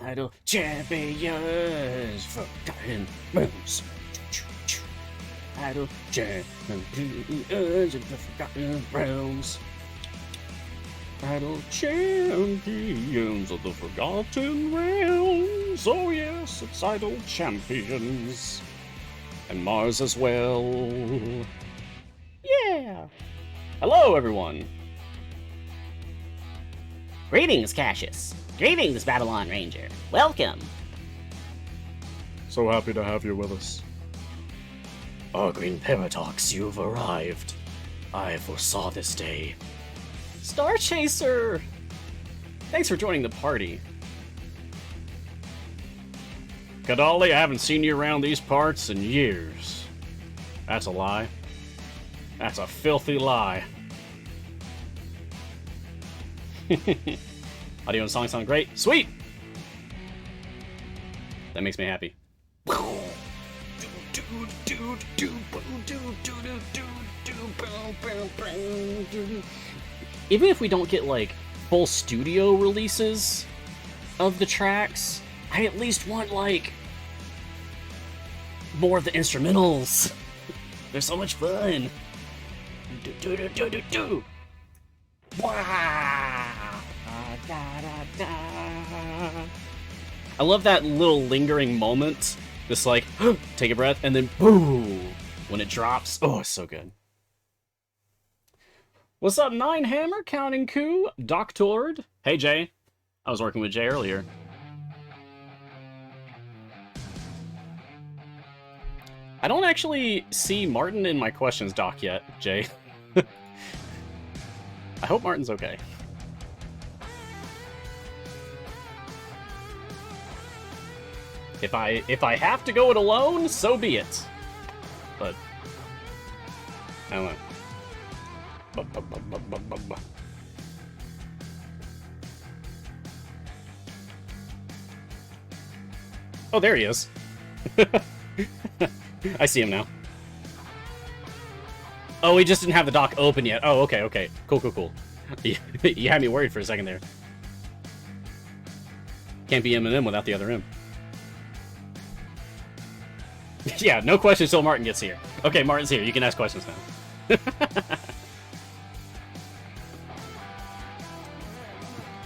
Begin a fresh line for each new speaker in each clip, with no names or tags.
Idol champions, forgotten realms. Idol champions of the forgotten realms. Idol champions of the forgotten realms. Oh yes, it's Idol champions. And Mars as well. Yeah! Hello, everyone!
Greetings, Cassius. Greetings, Babylon Ranger. Welcome.
So happy to have you with us. Green Paradox, you've arrived. I foresaw this day.
Star Chaser! Thanks for joining the party.
Kadali, I haven't seen you around these parts in years. That's a lie. That's a filthy lie.
Audio and song sound great. Sweet! That makes me happy. Even if we don't get, like, full studio releases of the tracks, I at least want, like, more of the instrumentals. They're so much fun. I love that little lingering moment. Just like, take a breath, and then boom! When it drops. Oh, it's so good. What's up, Nine Hammer, Counting Coup, Doctored? Hey, Jay. I was working with Jay earlier. I don't actually see Martin in my questions doc yet, Jay. I hope Martin's okay. If I have to go it alone, so be it. But I don't know. Oh, there he is. I see him now. Oh, he just didn't have the dock open yet. Oh, okay, okay. Cool, cool, cool. You had me worried for a second there. Can't be Eminem without the other M. Yeah, no questions till Martin gets here. Okay, Martin's here. You can ask questions now.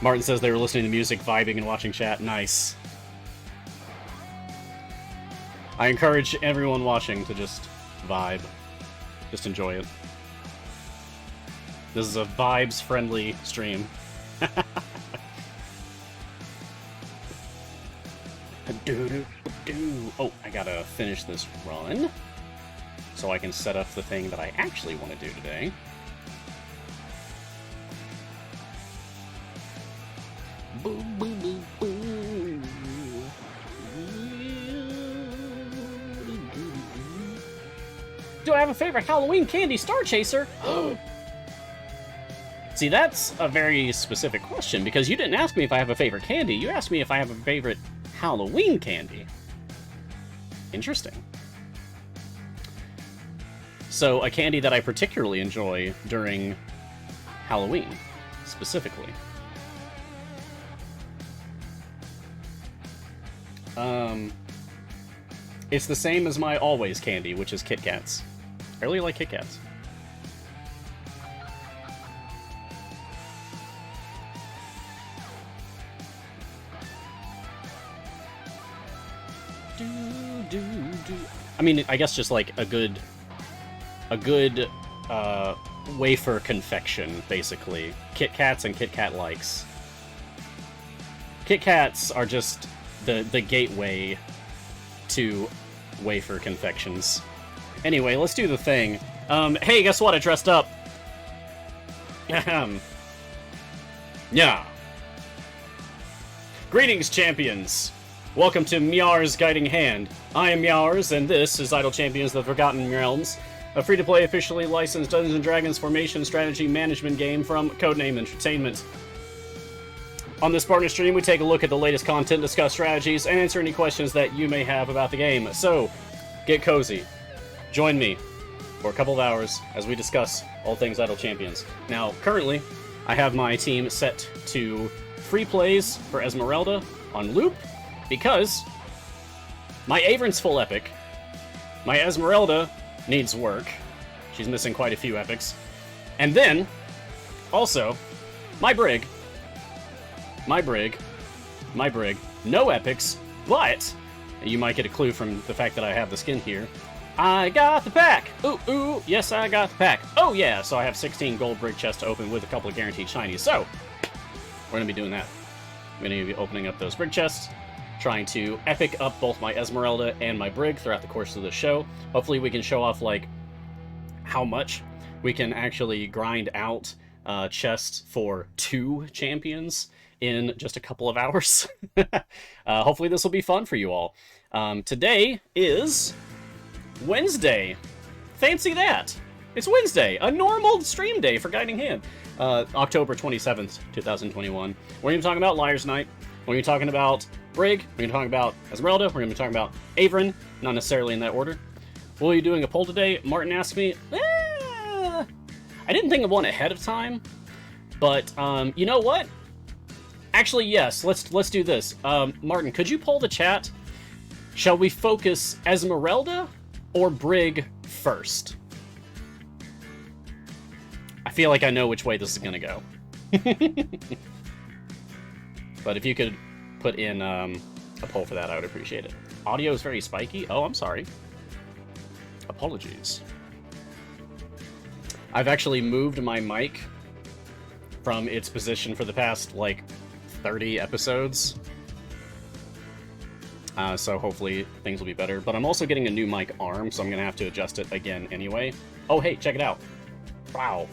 Martin says they were listening to music, vibing, and watching chat. Nice. I encourage everyone watching to just vibe. Just enjoy it. This is a vibes-friendly stream. Oh, I gotta finish this run so I can set up the thing that I actually want to do today. Boo, boo, boo, boo. Do I have a favorite Halloween candy, Star Chaser? See, that's a very specific question, because you didn't ask me if I have a favorite candy. You asked me if I have a favorite Halloween candy. Interesting. So, a candy that I particularly enjoy during Halloween, specifically. It's the same as my always candy, which is Kit Kats. I really like Kit Kats. I mean, I guess just like a good wafer confection, basically. Kit Kats and Kit Kat likes. Kit Kats are just the gateway to wafer confections. Anyway, let's do the thing. Hey, guess what? I dressed up. Ahem. Yeah. Greetings, champions! Welcome to Mjar's Guiding Hand. I am Mjars, and this is Idle Champions of the Forgotten Realms, a free-to-play, officially licensed Dungeons & Dragons formation strategy management game from Codename Entertainment. On this partner stream, we take a look at the latest content, discuss strategies, and answer any questions that you may have about the game. So, get cozy. Join me for a couple of hours as we discuss all things Idle Champions. Now, currently, I have my team set to free plays for Esmeralda on loop, because my Avron's full epic, my Esmeralda needs work. She's missing quite a few epics. And then, also, my Brig, no epics, but you might get a clue from the fact that I have the skin here. I got the pack! Ooh, yes, I got the pack. Oh yeah, so I have 16 gold Brig chests to open with a couple of guaranteed shinies. So, we're going to be doing that. I'm going to be opening up those Brig chests, trying to epic up both my Esmeralda and my Brig throughout the course of the show. Hopefully we can show off, like, how much we can actually grind out chests for 2 champions in just a couple of hours. Hopefully this will be fun for you all. Today is Wednesday. Fancy that! It's Wednesday, a normal stream day for Guiding Hand. October 27th, 2021. We're going to be talking about Liar's Night. We're going to be talking about Brig. We're going to be talking about Esmeralda. We're going to be talking about Avron. Not necessarily in that order. We'll be doing a poll today. Martin asked me, I didn't think of one ahead of time, but you know what? Actually, yes. Let's do this. Martin, could you poll the chat? Shall we focus Esmeralda or Brig first? I feel like I know which way this is gonna go. But if you could put in a poll for that, I would appreciate it. Audio is very spiky. Oh, I'm sorry. Apologies. I've actually moved my mic from its position for the past, like, 30 episodes. So hopefully things will be better. But I'm also getting a new mic arm, so I'm going to have to adjust it again anyway. Oh, hey, check it out. Wow.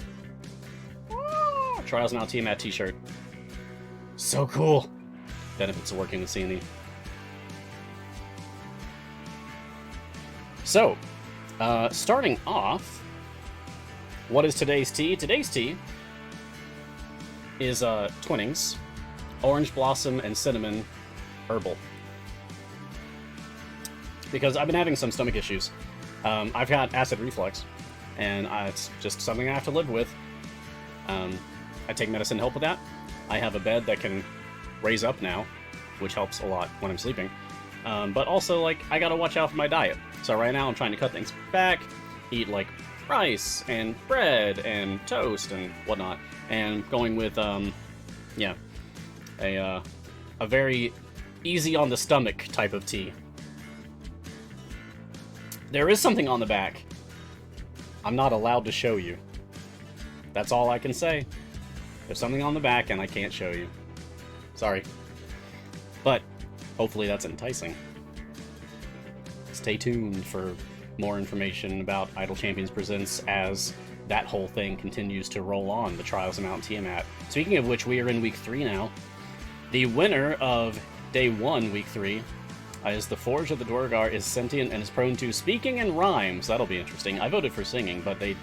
Trials Now Tiamat t-shirt. So cool. Benefits of working with C&E. So, starting off, what is today's tea? Today's tea is Twinings, Orange Blossom and Cinnamon Herbal. Because I've been having some stomach issues. I've got acid reflux, and it's just something I have to live with. I take medicine to help with that. I have a bed that can raise up now, which helps a lot when I'm sleeping. But also, like, I gotta watch out for my diet. So right now I'm trying to cut things back, eat, like, rice and bread and toast and whatnot, and going with, yeah, a very easy on the stomach type of tea. There is something on the back. I'm not allowed to show you. That's all I can say. There's something on the back and I can't show you. Sorry. But hopefully that's enticing. Stay tuned for more information about Idle Champions Presents as that whole thing continues to roll on, the Trials of Mount Tiamat. Speaking of which, we are in week 3 now. The winner of day 1, week 3, is the Forge of the Dwargar is sentient and is prone to speaking in rhymes. That'll be interesting. I voted for singing, but the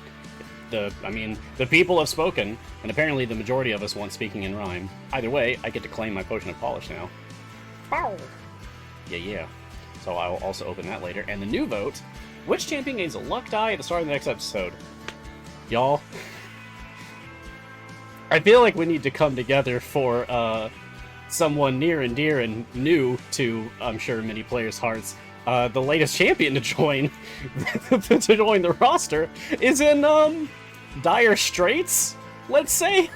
people have spoken, and apparently the majority of us want speaking in rhyme. Either way, I get to claim my Potion of Polish now. Ow. Yeah. So I will also open that later. And the new vote, which champion gains a luck die at the start of the next episode? Y'all, I feel like we need to come together for someone near and dear and new to, I'm sure, many players' hearts. The latest champion to join to join the roster is in dire straits, let's say.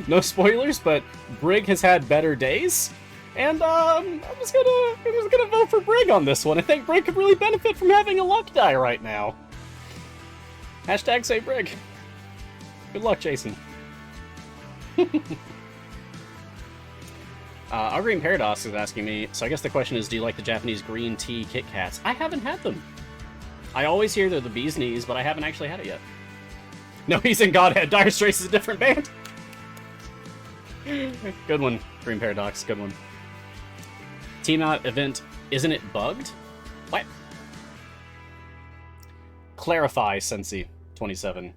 No spoilers, but Brig has had better days, and I'm just gonna vote for Brig on this one. I think Brig could really benefit from having a luck die right now. Hashtag say Brig. Good luck, Jason. Our Green Paradox is asking me, so I guess the question is, do you like the Japanese green tea Kit Kats? I haven't had them. I always hear they're the bee's knees, but I haven't actually had it yet. No, he's in Godhead. Dire Straits is a different band. Good one, Green Paradox. Good one. Team out event, isn't it bugged? What? Clarify, Sensi 27.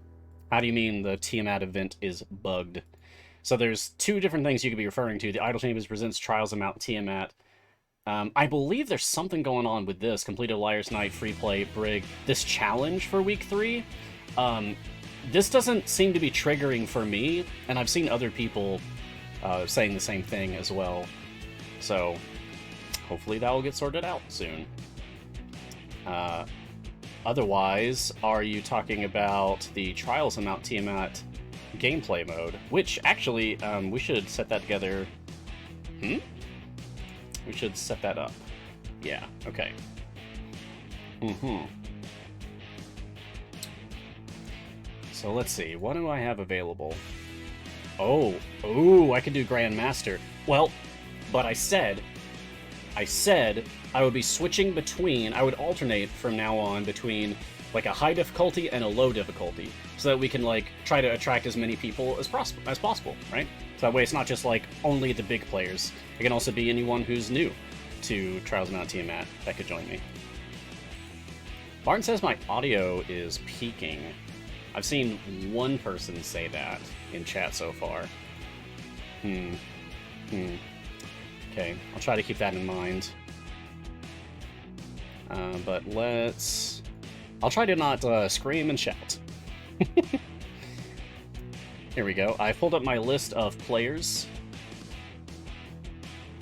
How do you mean the Tiamat event is bugged? So there's two different things you could be referring to. The Idle Chambers presents Trials of Mount Tiamat. I believe there's something going on with this. Completed Liar's Night, Free Play, Brig. This challenge for Week 3. This doesn't seem to be triggering for me, and I've seen other people saying the same thing as well. So hopefully that will get sorted out soon. Otherwise, are you talking about the Trials of Mount Tiamat gameplay mode? Which, actually, we should set that together. We should set that up. Yeah, okay. So let's see, what do I have available? Oh, I could do Grandmaster. Well, but I said I would be switching between, I would alternate from now on between like a high difficulty and a low difficulty, so that we can like try to attract as many people as possible, right? So that way it's not just like only the big players. It can also be anyone who's new to Trials of Mount Tiamat that could join me. Martin says my audio is peaking. I've seen one person say that in chat so far. Okay, I'll try to keep that in mind. But I'll try to not scream and shout. Here we go. I pulled up my list of players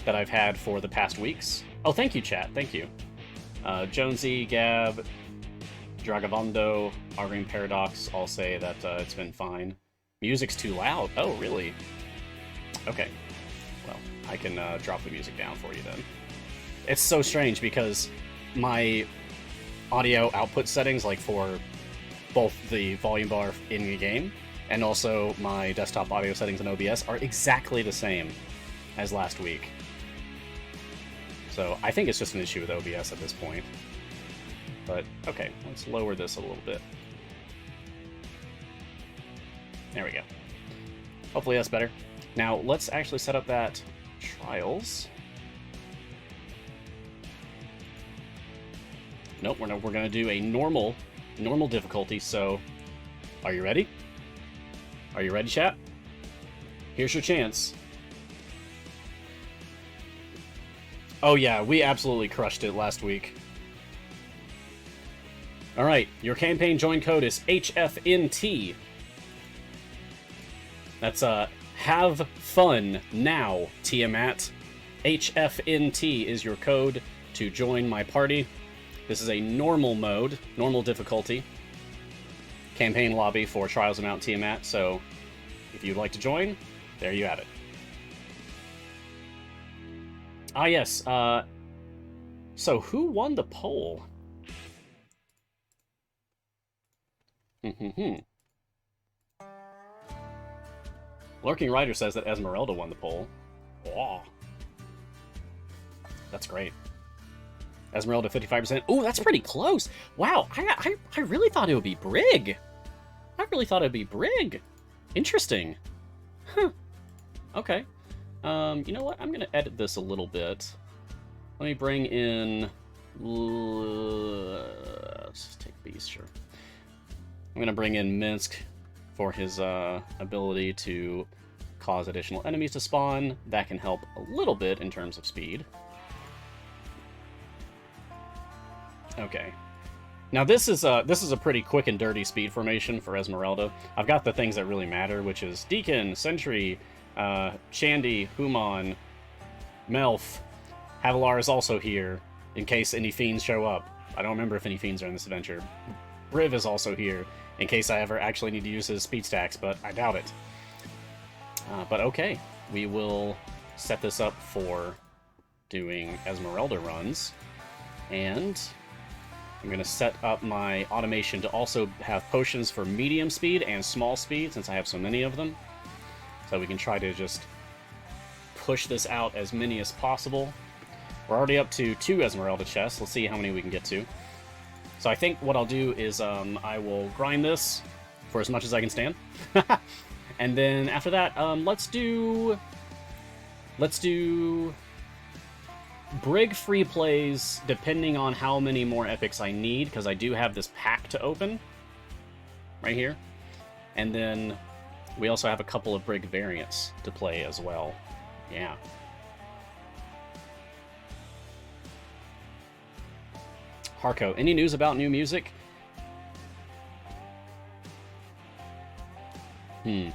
that I've had for the past weeks. Oh, thank you, chat. Thank you. Jonesy, Gab, Dragavondo, Green Paradox all say that it's been fine. Music's too loud. Oh, really? Okay. Well, I can drop the music down for you then. It's so strange because my audio output settings, like for both the volume bar in the game and also my desktop audio settings in OBS, are exactly the same as last week. So I think it's just an issue with OBS at this point. But, okay, let's lower this a little bit. There we go. Hopefully that's better. Now, let's actually set up that Trials. Nope, we're going to do a normal difficulty, so are you ready? Are you ready, chat? Here's your chance. Oh yeah, we absolutely crushed it last week. Alright, your campaign join code is HFNT. That's have fun now, Tiamat. HFNT is your code to join my party. This is a normal mode, normal difficulty. Campaign lobby for Trials of Mount Tiamat, so if you'd like to join, there you have it. Ah yes, so who won the poll? Lurking Rider says that Esmeralda won the poll. Wow. That's great. Esmeralda 55%. Ooh, that's pretty close. Wow, I really thought it would be Brig. I really thought it would be Brig. Interesting. Huh. Okay. You know what? I'm going to edit this a little bit. Let me bring in... Let's take Beast, sure. I'm going to bring in Minsk for his ability to cause additional enemies to spawn. That can help a little bit in terms of speed. Okay. Now this is a pretty quick and dirty speed formation for Esmeralda. I've got the things that really matter, which is Deacon, Sentry, Shandy, Human, Melf. Havilar is also here, in case any fiends show up. I don't remember if any fiends are in this adventure. Briv is also here, in case I ever actually need to use his speed stacks, but I doubt it. But okay, we will set this up for doing Esmeralda runs, and I'm going to set up my automation to also have potions for medium speed and small speed, since I have so many of them. So we can try to just push this out as many as possible. We're already up to 2 Esmeralda chests. Let's see how many we can get to. So I think what I'll do is I will grind this for as much as I can stand. And then after that, let's do Brig free plays depending on how many more epics I need, because I do have this pack to open right here. And then we also have a couple of Brig variants to play as well. Yeah. Harko, any news about new music? I'm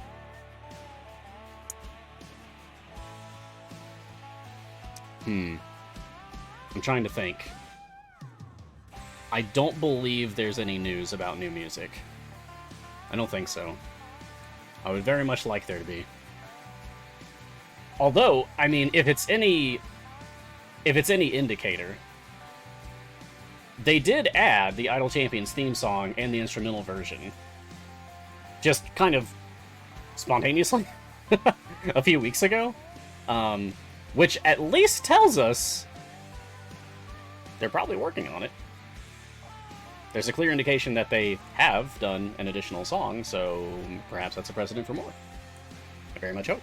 trying to think. I don't believe there's any news about new music. I don't think so. I would very much like there to be. Although, I mean, if it's any indicator, they did add the Idle Champions theme song and the instrumental version. Just kind of spontaneously a few weeks ago. Which at least tells us they're probably working on it. There's a clear indication that they have done an additional song, so perhaps that's a precedent for more. I very much hope.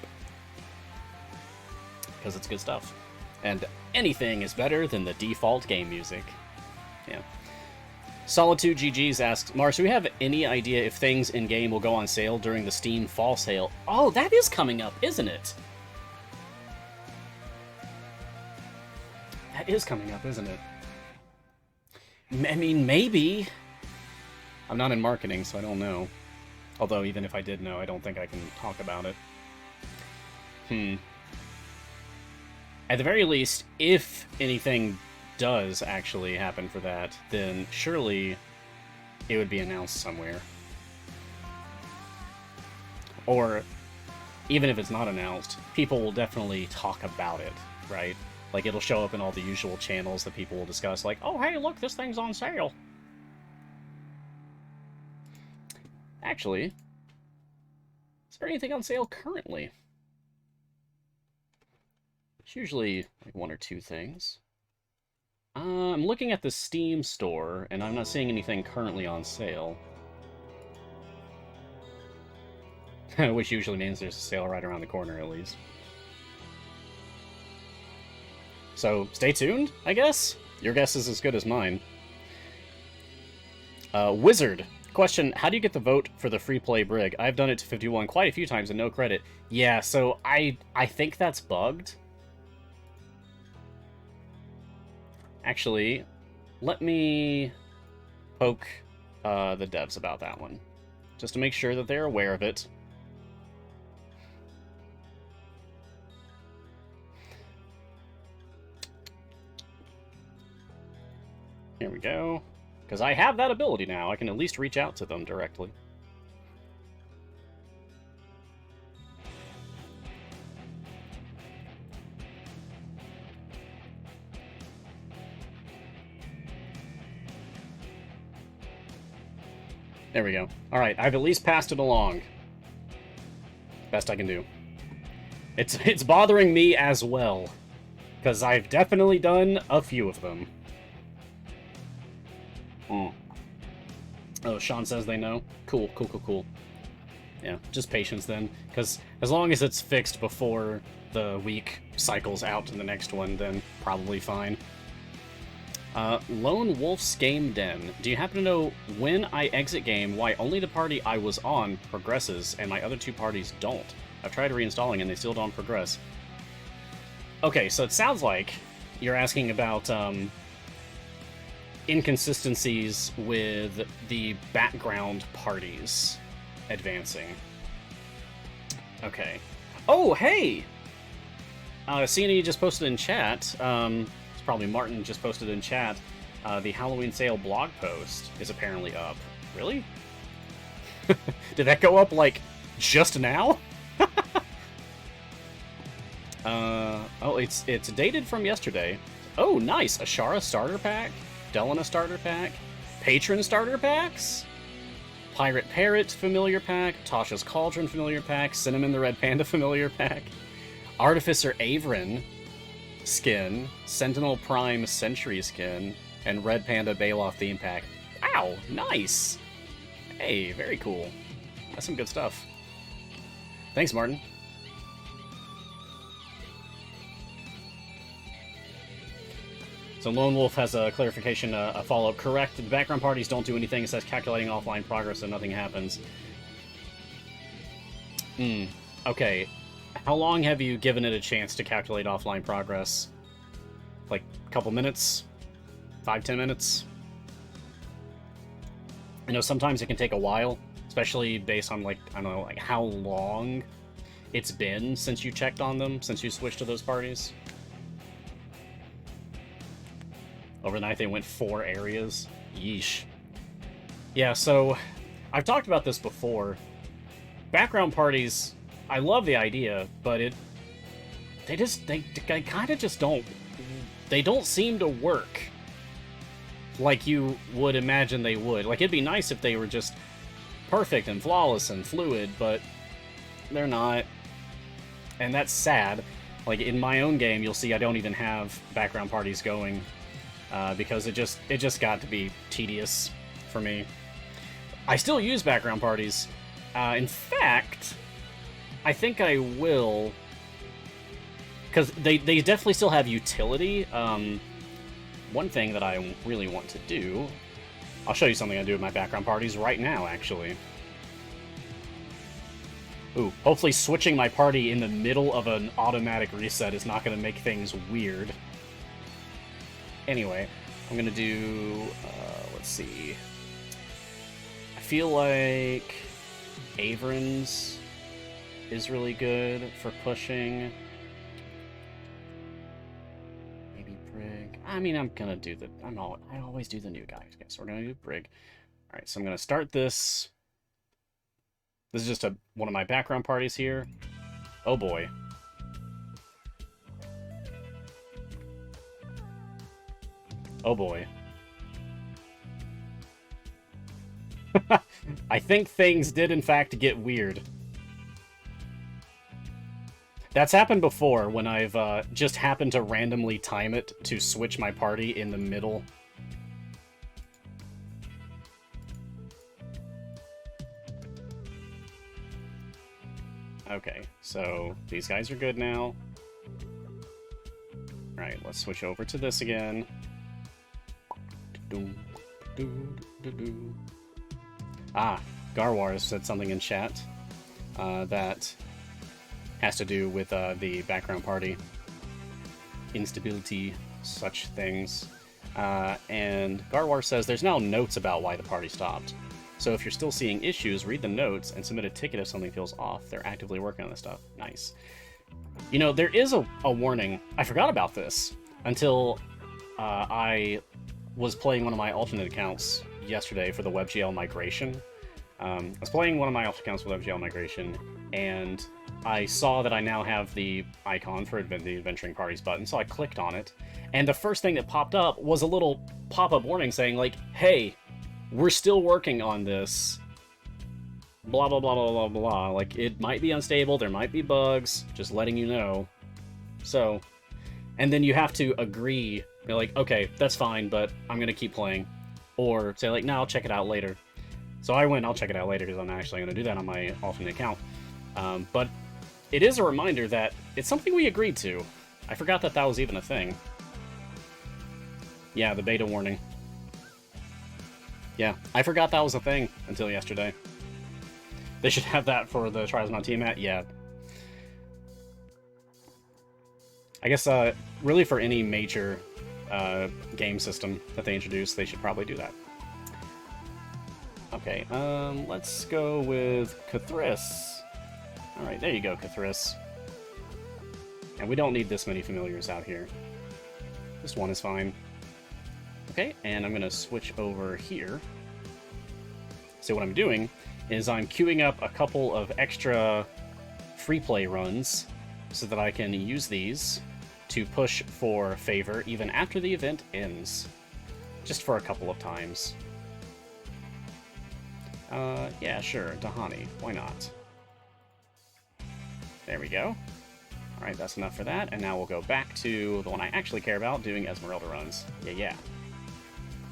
Because it's good stuff. And anything is better than the default game music. Yeah. Solitude GG's asks, Mars, do we have any idea if things in-game will go on sale during the Steam Fall Sale? Oh, that is coming up, isn't it? That is coming up, isn't it? I mean, maybe. I'm not in marketing, so I don't know. Although, even if I did know, I don't think I can talk about it. At the very least, if anything does actually happen for that, then surely it would be announced somewhere. Or, even if it's not announced, people will definitely talk about it, right? Like, it'll show up in all the usual channels that people will discuss, like, oh, hey, look, this thing's on sale. Actually, is there anything on sale currently? It's usually, like, one or two things. I'm looking at the Steam store, and I'm not seeing anything currently on sale. Which usually means there's a sale right around the corner, at least. So, stay tuned, I guess? Your guess is as good as mine. Wizard. Question, how do you get the vote for the free play Brig? I've done it to 51 quite a few times and no credit. Yeah, so I think that's bugged. Actually, let me poke the devs about that one, just to make sure that they're aware of it. Here we go. Because I have that ability now, I can at least reach out to them directly. There we go. Alright, I've at least passed it along. Best I can do. It's bothering me as well. Because I've definitely done a few of them. Oh, Sean says they know. Cool. Yeah, just patience then. Because as long as it's fixed before the week cycles out to the next one, then probably fine. Lone Wolf's Game Den. Do you happen to know when I exit game, why only the party I was on progresses and my other two parties don't? I've tried reinstalling and they still don't progress. Okay, so it sounds like you're asking about inconsistencies with the background parties advancing. Okay. Oh, hey! CNE just posted in chat, it's probably Martin just posted in chat, the Halloween sale blog post is apparently up. Really? Did that go up, like, just now? Oh, it's dated from yesterday. Oh, nice! Ashara starter pack, Delana starter pack, Patron starter packs, Pirate Parrot familiar pack, Tasha's Cauldron familiar pack, Cinnamon the Red Panda familiar pack, Artificer Avrin skin, Sentinel Prime Sentry skin, and Red Panda Baloth theme pack. Wow, nice! Hey, very cool. That's some good stuff. Thanks, Martin. So Lone Wolf has a clarification, a follow-up. Correct, the background parties don't do anything. It says calculating offline progress so nothing happens. Okay. How long have you given it a chance to calculate offline progress? Like, a couple minutes? 5-10 minutes? I know sometimes it can take a while, especially based on, like, I don't know, like, how long it's been since you checked on them, since you switched to those parties. Overnight they went 4 areas. Yeesh. Yeah, so I've talked about this before. Background parties, I love the idea, but they kind of just don't. They don't seem to work like you would imagine they would. Like, it'd be nice if they were just perfect and flawless and fluid, but they're not. And that's sad. Like, in my own game, you'll see I don't even have background parties going. Because it just got to be tedious for me. I still use background parties. In fact, I think I will, because they definitely still have utility. One thing that I really want to do, I'll show you something I do with my background parties right now, actually. Ooh, hopefully switching my party in the middle of an automatic reset is not going to make things weird. Anyway, I'm gonna do, let's see. I feel like Avron's is really good for pushing. Maybe Brig. I mean, I'm gonna do the, I always do the new guys. Okay, so we're gonna do Brig. Alright, so I'm gonna start this. This is just one of my background parties here. Oh boy. Oh boy. I think things did in fact get weird. That's happened before when I've just happened to randomly time it to switch my party in the middle. Okay, so these guys are good now. Alright, let's switch over to this again. Ah, Garwar said something in chat that has to do with the background party instability, such things. And Garwar says there's now notes about why the party stopped. So if you're still seeing issues, read the notes and submit a ticket if something feels off. They're actively working on this stuff. Nice. You know, there is a warning. I forgot about this until I was playing one of my alternate accounts yesterday for the WebGL migration. I was playing one of my alternate accounts for WebGL migration, and I saw that I now have the icon for the Adventuring Parties button, so I clicked on it, and the first thing that popped up was a little pop-up warning saying, like, hey, we're still working on this, blah, blah, blah, blah, blah, blah. Like, it might be unstable, there might be bugs, just letting you know. So, and then you have to agree. You're like, okay, that's fine, but I'm going to keep playing. Or say, like, no, I'll check it out later. So I went, I'll check it out later, because I'm actually going to do that on my alternate account. But it is a reminder that it's something we agreed to. I forgot that that was even a thing. Yeah, the beta warning. Yeah, I forgot that was a thing until yesterday. They should have that for the Trials on TMAT? Yeah. I guess, really for any major game system that they introduce, they should probably do that. Okay, let's go with Cathris. Alright, there you go, Cathris. And we don't need this many familiars out here. Just one is fine. Okay, and I'm going to switch over here. So what I'm doing is I'm queuing up a couple of extra free play runs so that I can use these to push for favor even after the event ends. Just for a couple of times. Yeah, sure, Dahani, why not? There we go. Alright, that's enough for that, and now we'll go back to the one I actually care about, doing Esmeralda runs. Yeah.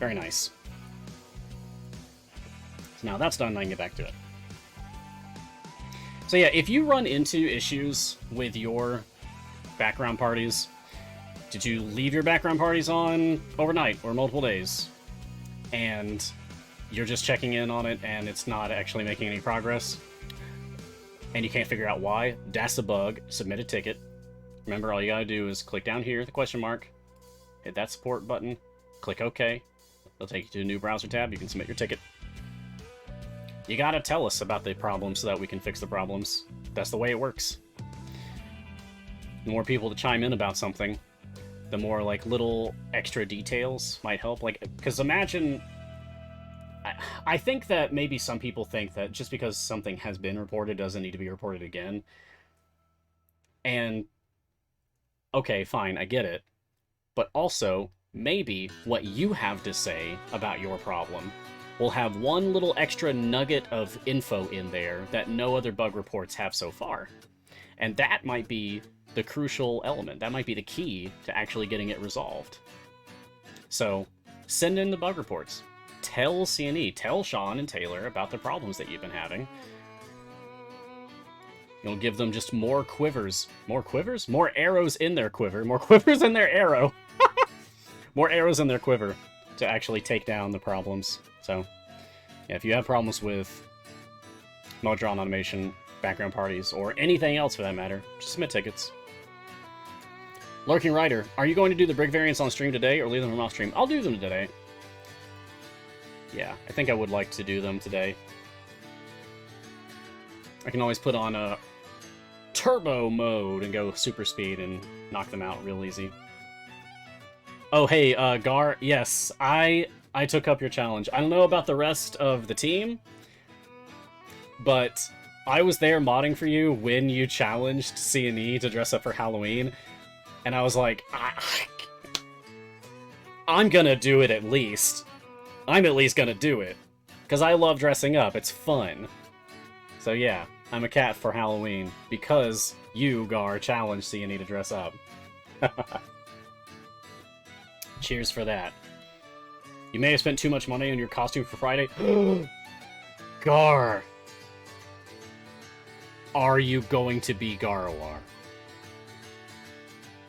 Very nice. So now that's done, I can get back to it. So yeah, if you run into issues with your background parties, did you leave your background parties on overnight or multiple days, and you're just checking in on it and it's not actually making any progress, and you can't figure out why, that's a bug, submit a ticket. Remember, all you gotta do is click down here, the question mark, hit that support button, click OK. It'll take you to a new browser tab, you can submit your ticket. You gotta tell us about the problem so that we can fix the problems. That's the way it works. The more people to chime in about something, the more, like, little extra details might help. Like, because imagine... I think that maybe some people think that just because something has been reported doesn't need to be reported again. And, okay, fine, I get it. But also, maybe what you have to say about your problem will have one little extra nugget of info in there that no other bug reports have so far. And that might be the crucial element. That might be the key to actually getting it resolved. So, send in the bug reports. Tell CNE, tell Sean and Taylor about the problems that you've been having. You'll give them just more quivers. More quivers? More arrows in their quiver. More quivers in their arrow. More arrows in their quiver to actually take down the problems. So, yeah, if you have problems with mode drawn automation, background parties, or anything else for that matter, just submit tickets. Lurking Rider, are you going to do the brick variants on stream today or leave them off stream? I'll do them today. Yeah, I think I would like to do them today. I can always put on a turbo mode and go super speed and knock them out real easy. Oh, hey, Gar, yes, I took up your challenge. I don't know about the rest of the team, but I was there modding for you when you challenged CNE to dress up for Halloween, and I was like, I'm gonna do it at least. I'm at least gonna do it. Because I love dressing up, it's fun. So yeah, I'm a cat for Halloween, because you, Gar, challenged CNE to dress up. Cheers for that. You may have spent too much money on your costume for Friday. Gar! Are you going to be Garowar?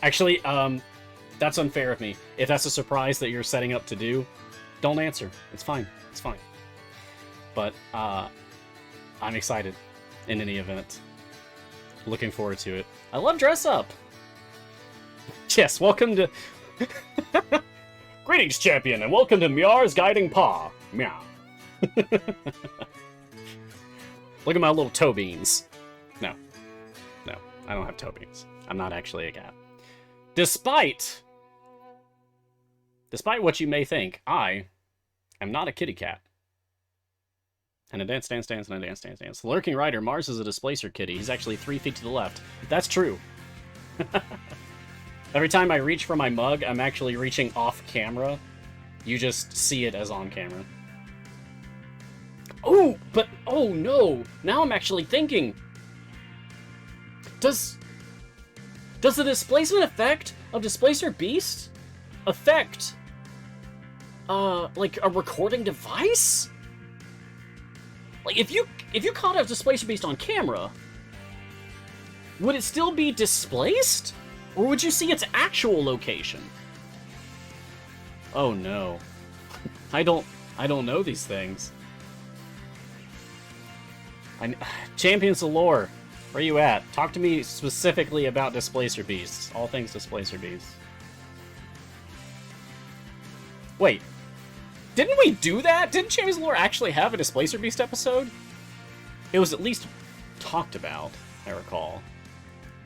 Actually, that's unfair of me. If that's a surprise that you're setting up to do, don't answer. It's fine. It's fine. But, I'm excited in any event. Looking forward to it. I love dress up! Yes, welcome to... Greetings, champion, and welcome to Miar's Guiding Paw. Meow. Look at my little toe beans. No. No, I don't have toe beans. I'm not actually a cat. Despite what you may think, I am not a kitty cat. And a dance, dance, dance, and a dance, dance, dance. The Lurking Rider, Mars is a displacer kitty. He's actually 3 feet to the left. That's true. Every time I reach for my mug, I'm actually reaching off camera. You just see it as on camera. Oh, but, oh no! Now I'm actually thinking. Does the displacement effect of Displacer Beast affect, like, a recording device? Like, if you caught a Displacer Beast on camera, would it still be displaced? Or would you see its actual location? Oh no. I don't know these things. Champions of Lore, where you at? Talk to me specifically about Displacer Beasts. All things Displacer Beasts. Wait. Didn't we do that? Didn't Champions of Lore actually have a Displacer Beast episode? It was at least talked about, I recall.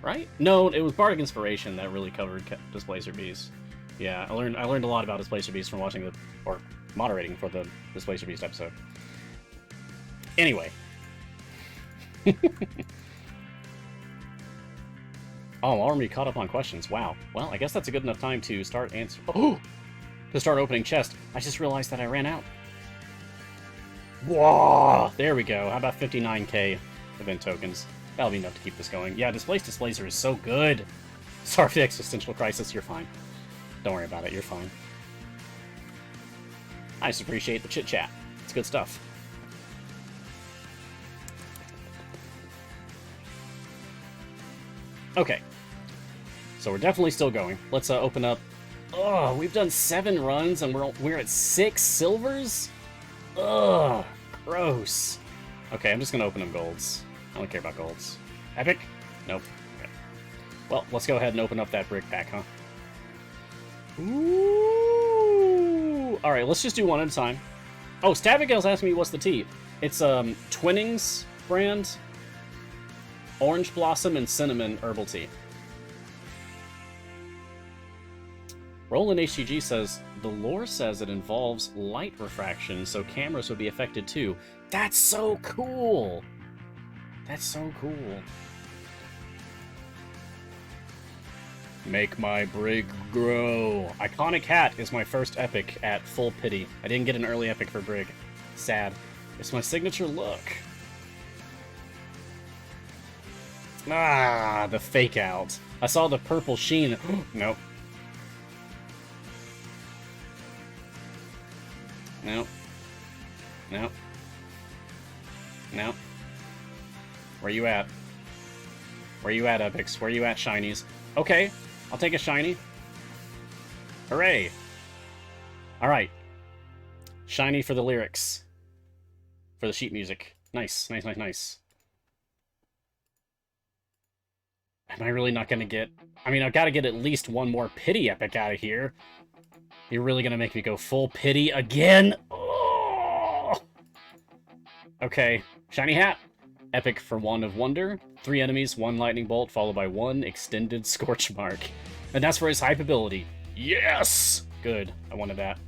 Right? No, it was Bardic Inspiration that really covered Displacer Beast. Yeah, I learned a lot about Displacer Beast from watching or moderating for the Displacer Beast episode. Anyway. Oh, already caught up on questions. Wow. Well, I guess that's a good enough time to start to start opening chest. I just realized that I ran out. Whoa! There we go. How about 59k event tokens? That'll be enough to keep this going. Yeah, Displacer is so good. Sorry for the existential crisis. You're fine. Don't worry about it. You're fine. I just appreciate the chit-chat. It's good stuff. Okay. So we're definitely still going. Let's open up. Oh, we've done 7 runs and we're at 6 silvers? Ugh, gross. Okay, I'm just gonna open up golds. I don't care about golds. Epic? Nope. Okay. Well, let's go ahead and open up that brick pack, huh? Ooh! Alright, let's just do one at a time. Oh, Stabigail's asking me what's the tea. It's Twinnings brand, Orange Blossom and Cinnamon Herbal Tea. Roland HTG says, the lore says it involves light refraction, so cameras would be affected too. That's so cool! That's so cool. Make my brig grow. Iconic Hat is my first epic at full pity. I didn't get an early epic for brig. Sad. It's my signature look. Ah, the fake out. I saw the purple sheen. Nope. Nope. Nope. Nope. Where you at? Where you at, epics? Where you at, shinies? Okay, I'll take a shiny. Hooray! Alright. Shiny for the lyrics. For the sheet music. Nice, nice, nice, nice. Am I really not gonna get... I mean, I've got to get at least one more pity epic out of here. You're really gonna make me go full pity again? Oh! Okay, shiny hat. Epic for Wand of Wonder. 3 enemies, 1 lightning bolt, followed by 1 extended scorch mark. And that's for his hype ability. Yes! Good, I wanted that.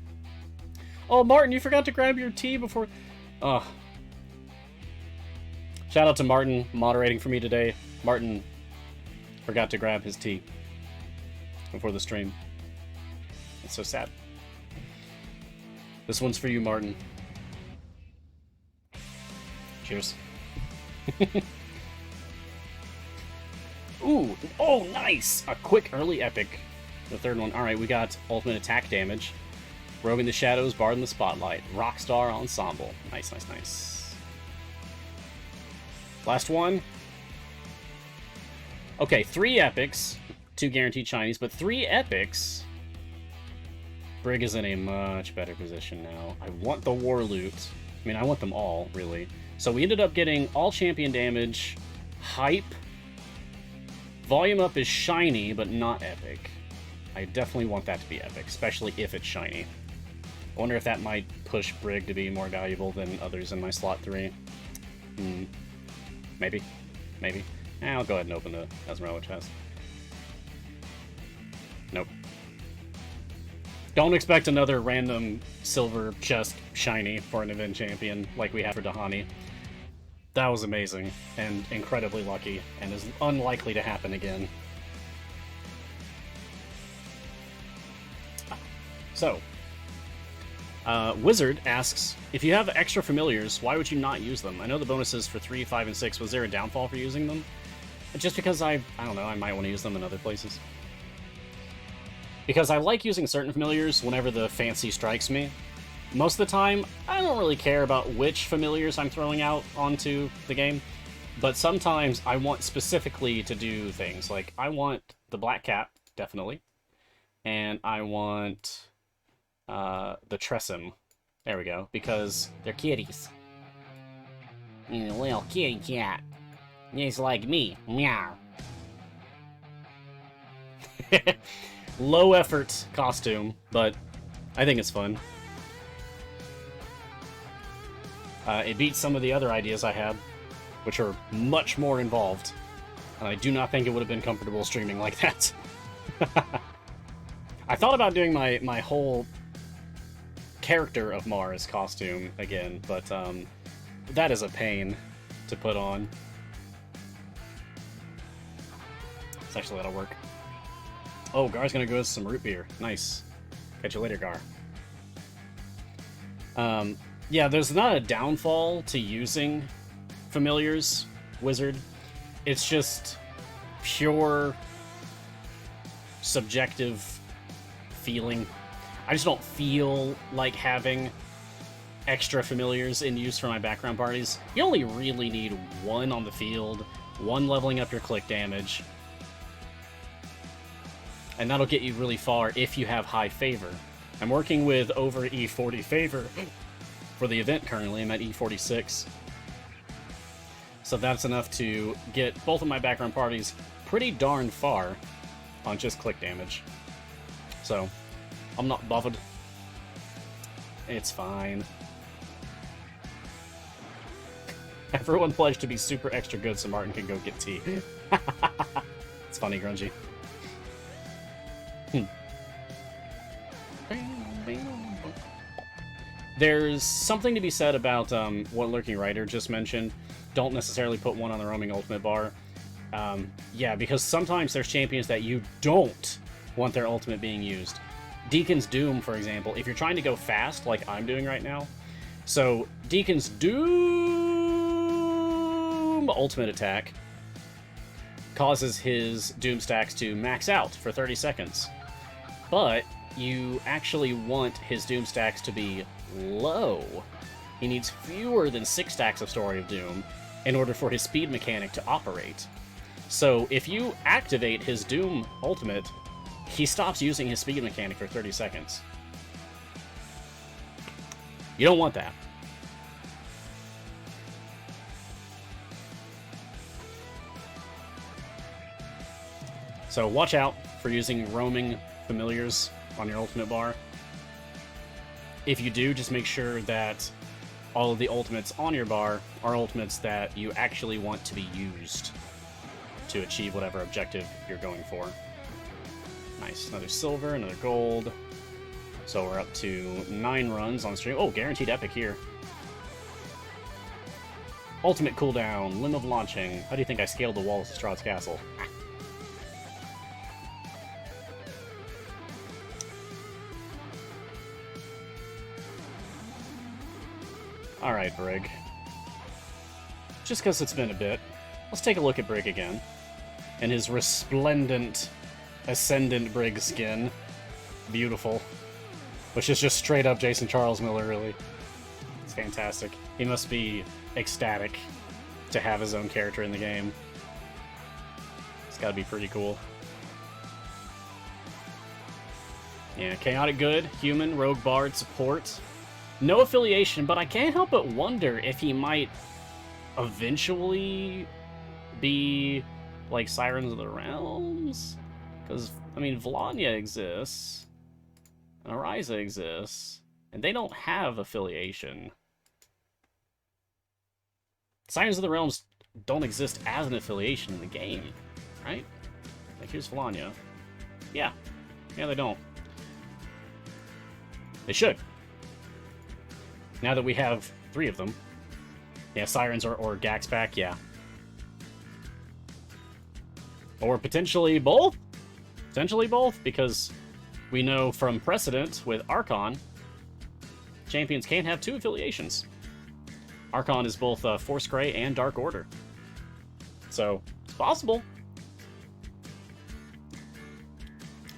Oh, Martin, you forgot to grab your tea before... Ugh. Shout out to Martin moderating for me today. Martin forgot to grab his tea before the stream. It's so sad. This one's for you, Martin. Cheers. Ooh, oh, nice! A quick early epic. The third one. Alright, we got ultimate attack damage. Roaming the shadows, barred in the spotlight. Rockstar ensemble. Nice, nice, nice. Last one. Okay, 3 epics. 2 guaranteed shinies, but 3 epics. Brig is in a much better position now. I want the war loot. I mean, I want them all, really. So we ended up getting all champion damage, hype. Volume up is shiny, but not epic. I definitely want that to be epic, especially if it's shiny. I wonder if that might push Brig to be more valuable than others in my slot 3. Maybe. Maybe. I'll go ahead and open the Esmeralda chest. Nope. Don't expect another random silver chest shiny for an event champion like we had for Dahani. That was amazing, and incredibly lucky, and is unlikely to happen again. So, Wizard asks, if you have extra familiars, why would you not use them? I know the bonuses for 3, 5, and 6. Was there a downfall for using them? Just because I don't know, I might want to use them in other places. Because I like using certain familiars whenever the fancy strikes me. Most of the time, I don't really care about which familiars I'm throwing out onto the game, but sometimes I want specifically to do things. Like, I want the Black Cat, definitely, and I want the Tressym. There we go, because they're kitties.
Little kitty cat. Just like me. Meow.
Low effort costume, but I think it's fun. It beats some of the other ideas I had, which are much more involved. And I do not think it would have been comfortable streaming like that. I thought about doing my whole character of Mars costume again, but that is a pain to put on. Let's actually let it work. Oh, Gar's gonna go with some root beer. Nice. Catch you later, Gar. Yeah, there's not a downfall to using familiars, Wizard. It's just pure subjective feeling. I just don't feel like having extra familiars in use for my background parties. You only really need 1 on the field, 1 leveling up your click damage, and that'll get you really far if you have high favor. I'm working with over E40 favor for the event currently. I'm at E46. So that's enough to get both of my background parties pretty darn far on just click damage. So, I'm not bothered. It's fine. Everyone pledged to be super extra good so Martin can go get tea. It's funny, Grungy. There's something to be said about what Lurking Rider just mentioned. Don't necessarily put one on the roaming ultimate bar. Yeah, because sometimes there's champions that you don't want their ultimate being used. Deacon's Doom, for example, if you're trying to go fast, like I'm doing right now. So, Deacon's Doom ultimate attack causes his Doom stacks to max out for 30 seconds. But you actually want his Doom stacks to be low. He needs fewer than 6 stacks of Story of Doom in order for his speed mechanic to operate. So if you activate his Doom ultimate, he stops using his speed mechanic for 30 seconds. You don't want that. So watch out for using roaming familiars on your ultimate bar. If you do, just make sure that all of the ultimates on your bar are ultimates that you actually want to be used to achieve whatever objective you're going for. Nice. Another silver, another gold. So we're up to 9 runs on stream. Oh, guaranteed epic here. Ultimate cooldown, limb of launching. How do you think I scaled the walls of Strahd's castle? Alright, Brig. Just because it's been a bit, let's take a look at Brig again. And his resplendent, ascendant Brig skin. Beautiful. Which is just straight up Jason Charles Miller, really. It's fantastic. He must be ecstatic to have his own character in the game. It's gotta be pretty cool. Yeah, Chaotic Good, Human, Rogue Bard, Support. No affiliation, but I can't help but wonder if he might eventually be like Sirens of the Realms? Because, I mean, Vlania exists, and Ariza exists, and they don't have affiliation. Sirens of the Realms don't exist as an affiliation in the game, right? Like, here's Vlania. Yeah. Yeah, they don't. They should. Now that we have 3 of them. Yeah, Sirens or Gax back, yeah. Or potentially both? Potentially both, because we know from precedent with Archon, champions can't have 2 affiliations. Archon is both Force Grey and Dark Order. So, it's possible.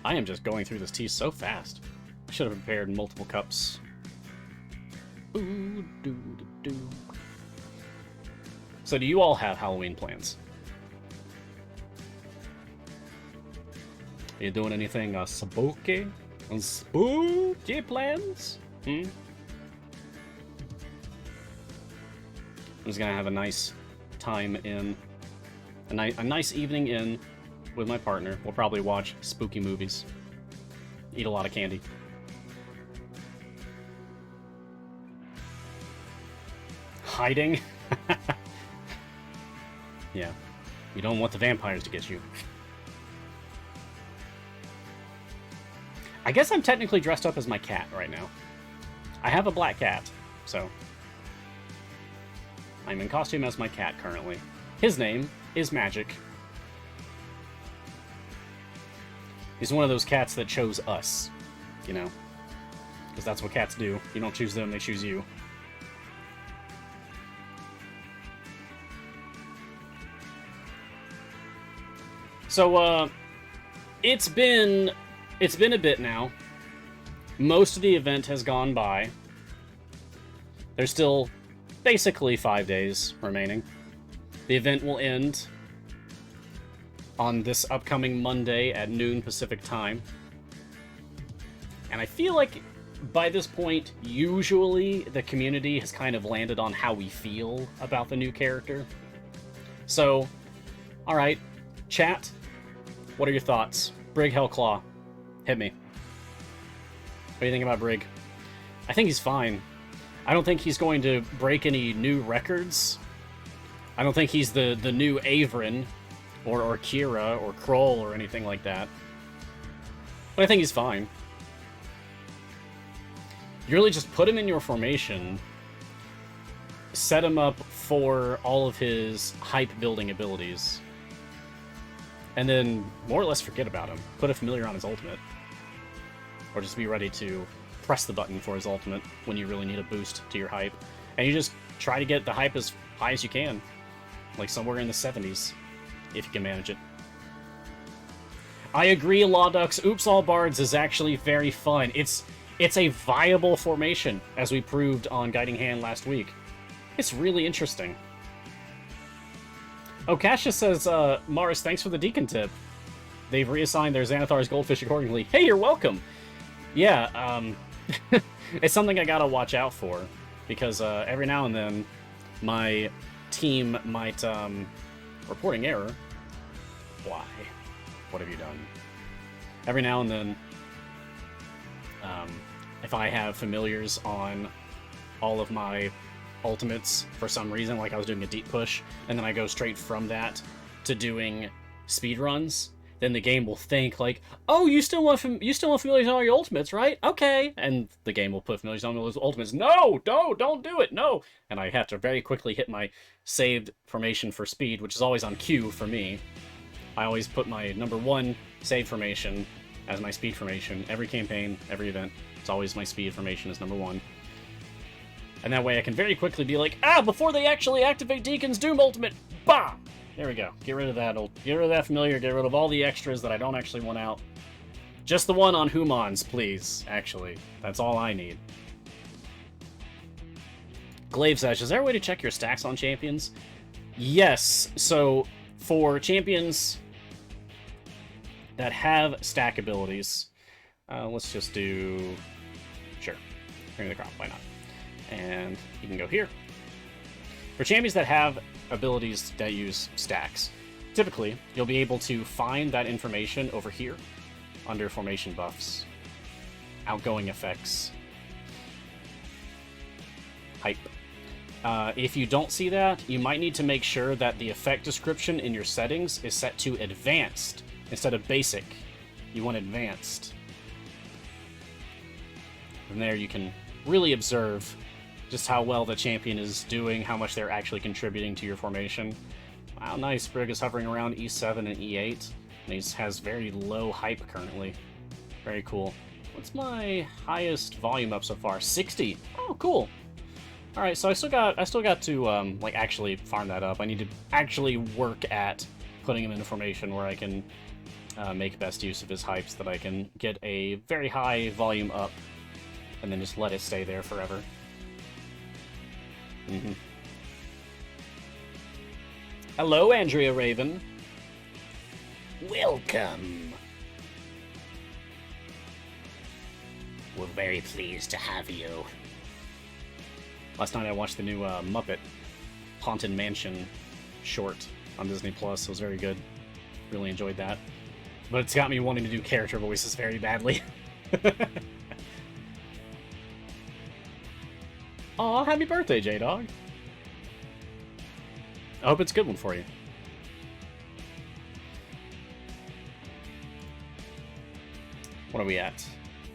I am just going through this tea so fast. I should have prepared multiple cups. Ooh, doo, doo, doo. So do you all have Halloween plans? Are you doing anything spooky? Spooky plans? I'm just gonna have a nice time in... a nice evening in with my partner. We'll probably watch spooky movies. Eat a lot of candy. Hiding? Yeah. You don't want the vampires to get you. I guess I'm technically dressed up as my cat right now. I have a black cat, so... I'm in costume as my cat currently. His name is Magic. He's one of those cats that chose us, you know? Because that's what cats do. You don't choose them, they choose you. So, it's been a bit now. Most of the event has gone by. There's still basically 5 days remaining. The event will end on this upcoming Monday at noon Pacific time. And I feel like by this point, usually the community has kind of landed on how we feel about the new character. So, alright, chat, what are your thoughts? Brig Hellclaw, hit me. What do you think about Brig? I think he's fine. I don't think he's going to break any new records. I don't think he's the new Avrin, or Kira, or Kroll, or anything like that. But I think he's fine. You really just put him in your formation, set him up for all of his hype-building abilities, and then more or less forget about him. Put a familiar on his ultimate. Or just be ready to press the button for his ultimate when you really need a boost to your hype. And you just try to get the hype as high as you can. Like somewhere in the 70s, if you can manage it. I agree, Lawdux. Oops All Bards is actually very fun. It's a viable formation, as we proved on Guiding Hand last week. It's really interesting. Oh, Cassius says, Mars, thanks for the Deacon tip. They've reassigned their Xanathar's goldfish accordingly. Hey, you're welcome! Yeah, it's something I gotta watch out for, because every now and then my team might, reporting error. Why? What have you done? Every now and then, if I have familiars on all of my ultimates for some reason, like I was doing a deep push, and then I go straight from that to doing speed runs, then the game will think like, "Oh, you still want familiars on all your ultimates, right? Okay." And the game will put familiars on all those ultimates. No, don't do it, no. And I have to very quickly hit my saved formation for speed, which is always on Q for me. I always put my number 1 save formation as my speed formation. Every campaign, every event, it's always my speed formation as number 1. And that way I can very quickly be like, before they actually activate Deacon's Doom Ultimate, bah! There we go. Get rid of that familiar, get rid of all the extras that I don't actually want out. Just the one on Humans, please, actually. That's all I need. Glaive says, is there a way to check your stacks on champions? Yes, so for champions that have stack abilities, let's just do, sure, Ring of the Crop, why not? And you can go here. For champions that have abilities that use stacks, typically you'll be able to find that information over here under formation buffs, outgoing effects, hype. If you don't see that, you might need to make sure that the effect description in your settings is set to advanced instead of basic. You want advanced. From there you can really observe just how well the champion is doing, how much they're actually contributing to your formation. Wow, nice. Brig is hovering around E7 and E8, and he has very low hype currently. Very cool. What's my highest volume up so far? 60. Oh, cool. All right, so I still got to like actually farm that up. I need to actually work at putting him in a formation where I can make best use of his hype so that I can get a very high volume up, and then just let it stay there forever. Mm-hmm. Hello, Andrea Raven.
Welcome. We're very pleased to have you.
Last night I watched the new Muppet Haunted Mansion short on Disney Plus. It was very good. Really enjoyed that. But it's got me wanting to do character voices very badly. Aw, happy birthday, J-Dog. I hope it's a good one for you. What are we at?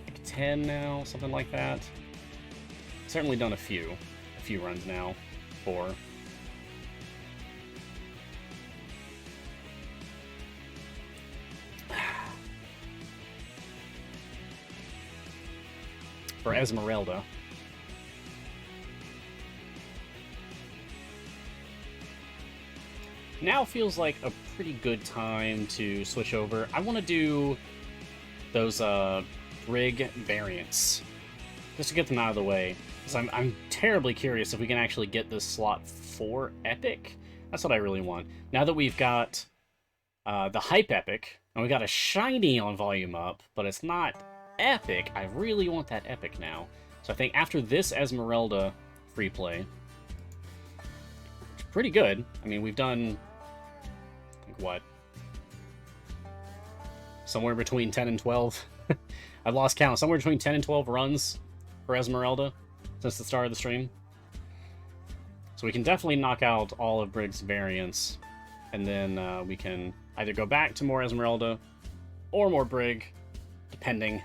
Like 10 now? Something like that? Certainly done a few runs now. 4. For Esmeralda. Now feels like a pretty good time to switch over. I want to do those Brig variants, just to get them out of the way. Because I'm terribly curious if we can actually get this slot for Epic. That's what I really want. Now that we've got the Hype Epic, and we got a shiny on volume up, but it's not epic. I really want that epic now. So I think after this Esmeralda free play, it's pretty good. I mean, we've done, like, what? Somewhere between 10 and 12. I've lost count. Somewhere between 10 and 12 runs for Esmeralda since the start of the stream. So we can definitely knock out all of Brig's variants, and then we can either go back to more Esmeralda or more Brig, depending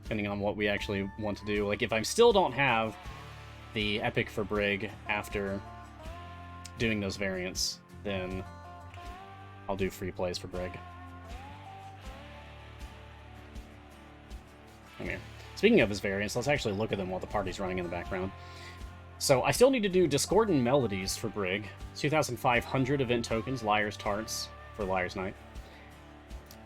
on what we actually want to do. Like, if I still don't have the epic for Brig after doing those variants, then I'll do free plays for Brig. Come here. Speaking of his variants, let's actually look at them while the party's running in the background. So I still need to do Discordant Melodies for Brig, 2,500 event tokens, Liar's Tarts for Liar's Night.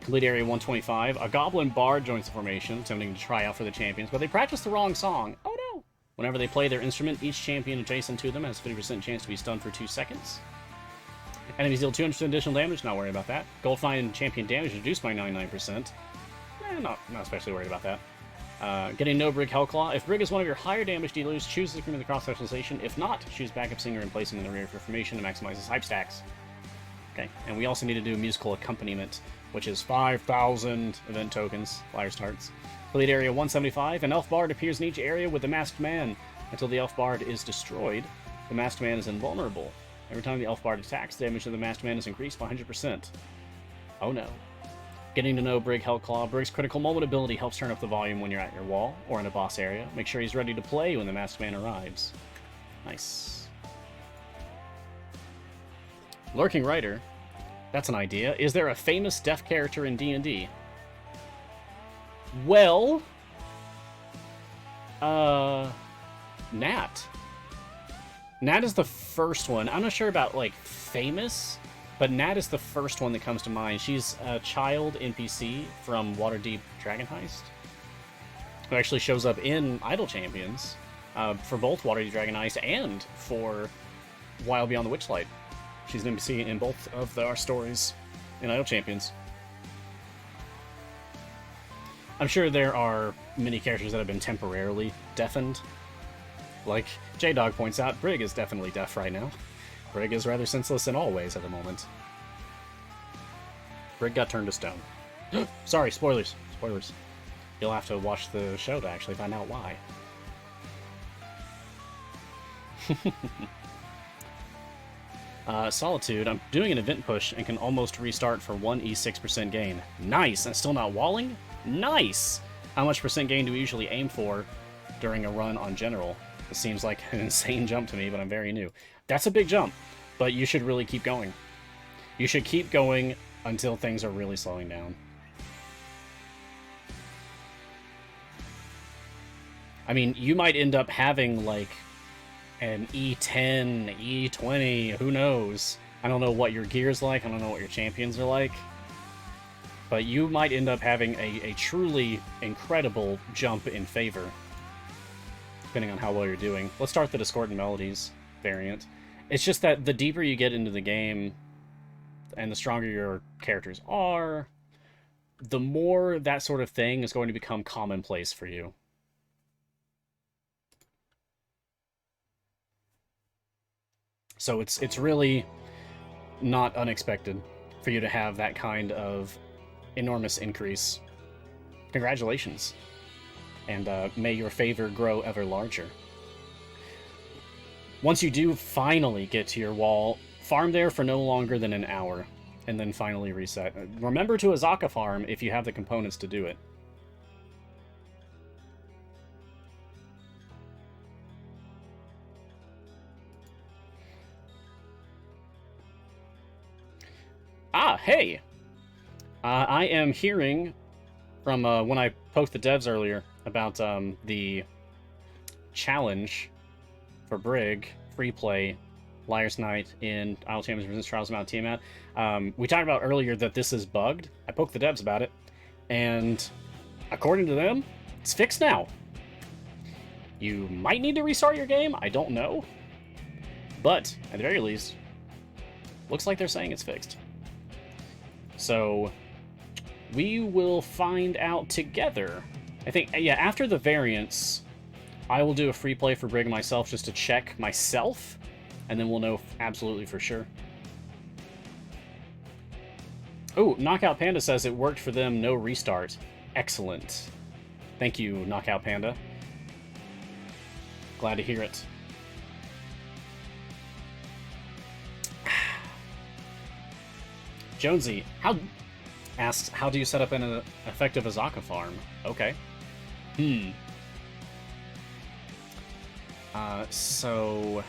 Complete Area 125. A Goblin Bard joins the formation, attempting to try out for the champions, but they practiced the wrong song. Oh no! Whenever they play their instrument, each champion adjacent to them has a 50% chance to be stunned for 2 seconds. Enemies deal 200% additional damage, not worried about that. Gold Fine champion damage reduced by 99%. Not especially worried about that. Getting no Brig Hellclaw. If Brig is one of your higher damage dealers, choose the cream of the cross specialization. If not, choose backup singer and place him in the rear for formation to maximize his hype stacks. Okay, and we also need to do musical accompaniment, which is 5,000 event tokens, Liar's Tarts. Complete Area 175. An Elf Bard appears in each area with the Masked Man. Until the Elf Bard is destroyed, the Masked Man is invulnerable. Every time the Elf Bard attacks, the damage of the Masked Man is increased by 100%. Oh no. Getting to know Brig Hellclaw. Brig's Critical Moment ability helps turn up the volume when you're at your wall or in a boss area. Make sure he's ready to play when the Masked Man arrives. Nice. Lurking Rider. That's an idea. Is there a famous deaf character in D&D? Well... Nat. Nat is the first one. I'm not sure about, like, famous, but Nat is the first one that comes to mind. She's a child NPC from Waterdeep Dragon Heist, who actually shows up in Idle Champions, for both Waterdeep Dragon Heist and for Wild Beyond the Witchlight. She's an NPC in both of our stories in Idle Champions. I'm sure there are many characters that have been temporarily deafened. Like J-Dog points out, Brig is definitely deaf right now. Brig is rather senseless in all ways at the moment. Brig got turned to stone. Sorry, spoilers. Spoilers. You'll have to watch the show to actually find out why. Solitude. I'm doing an event push and can almost restart for 1 E6% gain. Nice! And still not walling? Nice! How much percent gain do we usually aim for during a run on general? It seems like an insane jump to me, but I'm very new. That's a big jump, but you should really keep going. You should keep going until things are really slowing down. I mean, you might end up having, like, an E10, E20, who knows? I don't know what your gear's like, I don't know what your champions are like, but you might end up having a truly incredible jump in favor, depending on how well you're doing. Let's start the Discordant Melodies variant. It's just that the deeper you get into the game, and the stronger your characters are, the more that sort of thing is going to become commonplace for you. So it's really not unexpected for you to have that kind of enormous increase. Congratulations. And may your favor grow ever larger. Once you do finally get to your wall, farm there for no longer than an hour, and then finally reset. Remember to Azaka farm if you have the components to do it. Ah, hey! I am hearing from when I poked the devs earlier about the challenge for Brig, free play, Liar's Night in Idle Champions Resistance Trials of Mount Tiamat. We talked about earlier that this is bugged. I poked the devs about it, and according to them, it's fixed now. You might need to restart your game, I don't know. But, at the very least, Looks like they're saying it's fixed. So we will find out together. I think, yeah, after the variants, I will do a free play for Brig myself just to check myself, and then we'll know absolutely for sure. Oh, Knockout Panda says it worked for them, no restart. Excellent. Thank you, Knockout Panda. Glad to hear it. Jonesy, asks, how do you set up an effective Azaka farm? Okay. So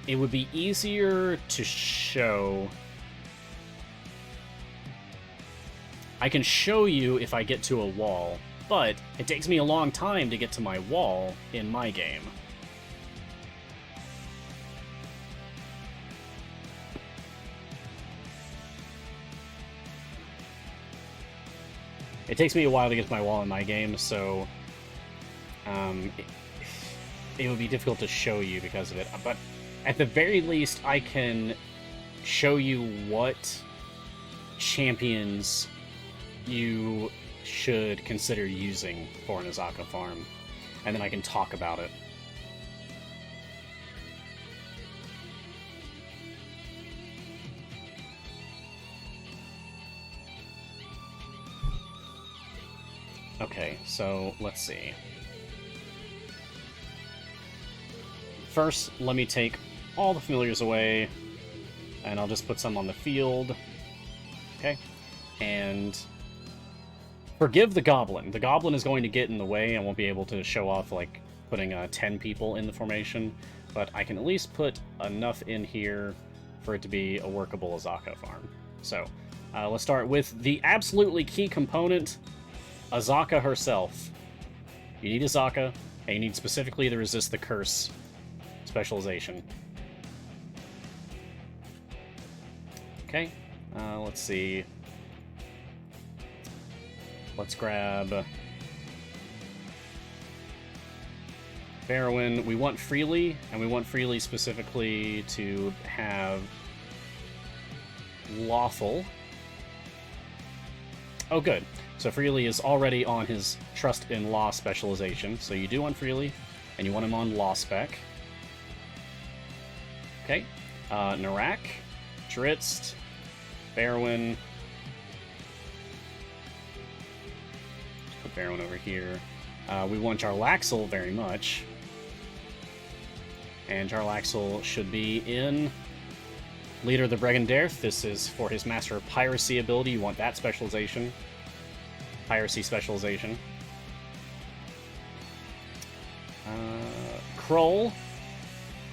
it would be easier to show. I can show you if I get to a wall, but it takes me a long time to get to my wall in my game. It takes me a while to get to my wall in my game, so it would be difficult to show you because of it. But at the very least, I can show you what champions you should consider using for an Azaka farm, and then I can talk about it. Okay, so let's see. First, let me take all the familiars away, and I'll just put some on the field. Okay, and forgive the goblin. The goblin is going to get in the way. I won't be able to show off, like, putting 10 people in the formation, but I can at least put enough in here for it to be a workable Azaka farm. So, let's start with the absolutely key component, Azaka herself. You need Azaka, and you need specifically the Resist the Curse specialization. Okay, let's see. Let's grab Barrowin. We want Freely, and we want Freely specifically to have Lawful. Oh, good. So Freely is already on his Trust in Law specialization, so you do want Freely, and you want him on Law spec. Okay. Narak, Dritz, Barrowin. Put Barrowin over here. We want Jarlaxle very much. And Jarlaxle should be in Leader of the Brigandairth. This is for his Master of Piracy ability. You want that specialization. Piracy specialization. Kroll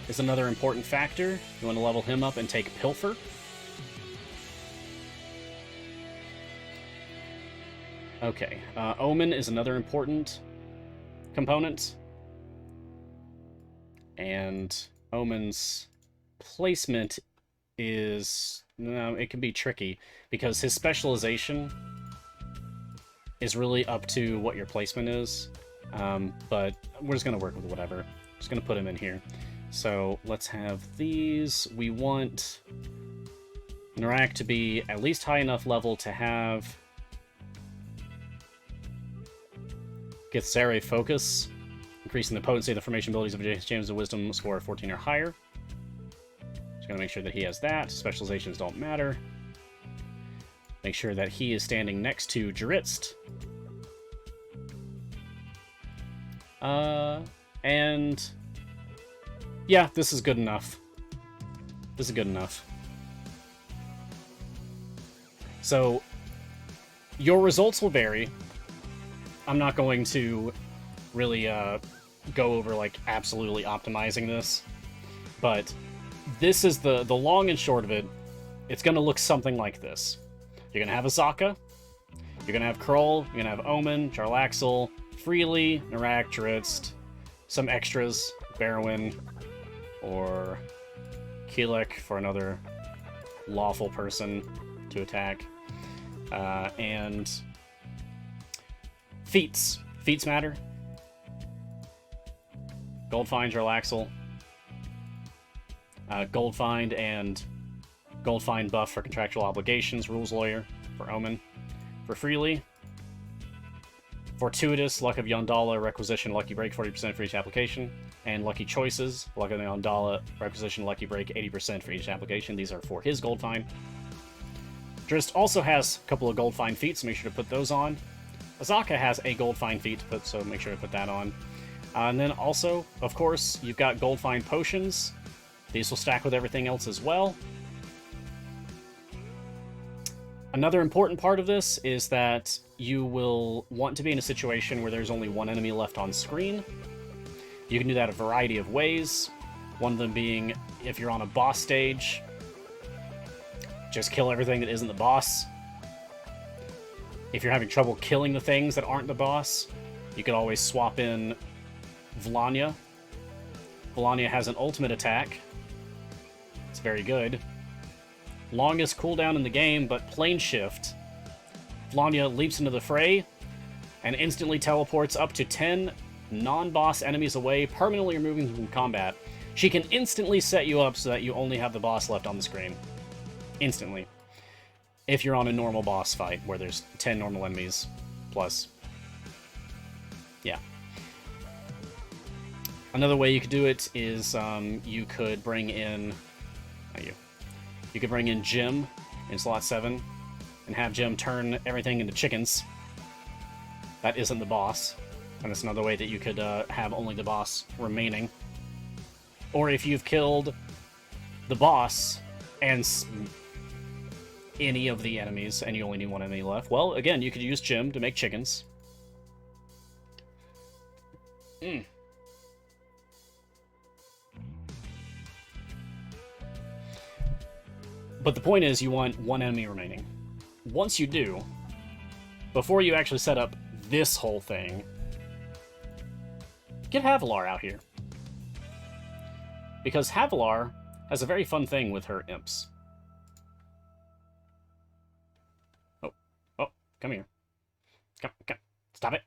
is another important factor. You want to level him up and take Pilfer. Okay, Omen is another important component. And Omen's placement is... no, it can be tricky, because his specialization is really up to what your placement is. But we're just going to work with whatever. Just going to put him in here. So let's have these. We want Narak to be at least high enough level to have Githzere Focus, increasing the potency of the formation abilities of James of Wisdom score 14 or higher. Just going to make sure that he has that. Specializations don't matter. Make sure that he is standing next to Dritz. And yeah, this is good enough. This is good enough. So your results will vary. I'm not going to really go over like absolutely optimizing this, but this is the long and short of it. It's going to look something like this. You're going to have Azaka, you're going to have Kroll, you're going to have Omen, Jarlaxle, Freely, Narak, Dritz, some extras, Barrowin, or Keelek for another lawful person to attack, and feats. Feats matter. Goldfine, Jarlaxle, Gold Find and Gold Find buff for contractual obligations, Rules Lawyer for Omen. For Freely, Fortuitous, Luck of Yondala, Requisition, Lucky Break 40% for each application, and Lucky Choices, Luck of Yondala, Requisition, Lucky Break 80% for each application. These are for his Gold Find. Drist also has a couple of Gold Find feats, so make sure to put those on. Azaka has a Gold Find feat to put, so make sure to put that on. And then also, of course, you've got Gold Find potions. These will stack with everything else as well. Another important part of this is that you will want to be in a situation where there's only one enemy left on screen. You can do that a variety of ways. One of them being, if you're on a boss stage, just kill everything that isn't the boss. If you're having trouble killing the things that aren't the boss, you could always swap in Vlania. Vlania has an ultimate attack. It's very good. Longest cooldown in the game, but plane shift. Vlania leaps into the fray and instantly teleports up to 10 non-boss enemies away, permanently removing them from combat. She can instantly set you up so that you only have the boss left on the screen. Instantly. If you're on a normal boss fight, where there's 10 normal enemies, plus... yeah. Another way you could do it is you could bring in... You could bring in Jim in slot 7 and have Jim turn everything into chickens. That isn't the boss. And it's another way that you could have only the boss remaining. Or if you've killed the boss and any of the enemies and you only need one enemy left, well, again, you could use Jim to make chickens. But the point is, you want one enemy remaining. Once you do, before you actually set up this whole thing, get Havilar out here. Because Havilar has a very fun thing with her imps. Oh, come here. Come. Stop it.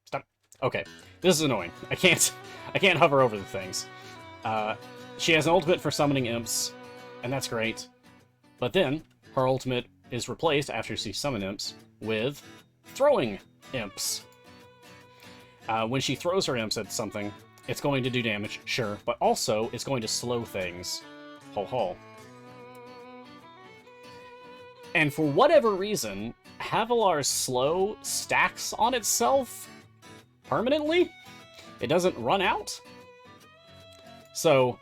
Stop. Okay, this is annoying. I can't hover over the things. She has an ultimate for summoning imps, and that's great. But then, her ultimate is replaced, after she summons imps, with throwing imps. When she throws her imps at something, it's going to do damage, sure, but also it's going to slow things. Ho. And for whatever reason, Havilar's slow stacks on itself permanently. It doesn't run out. So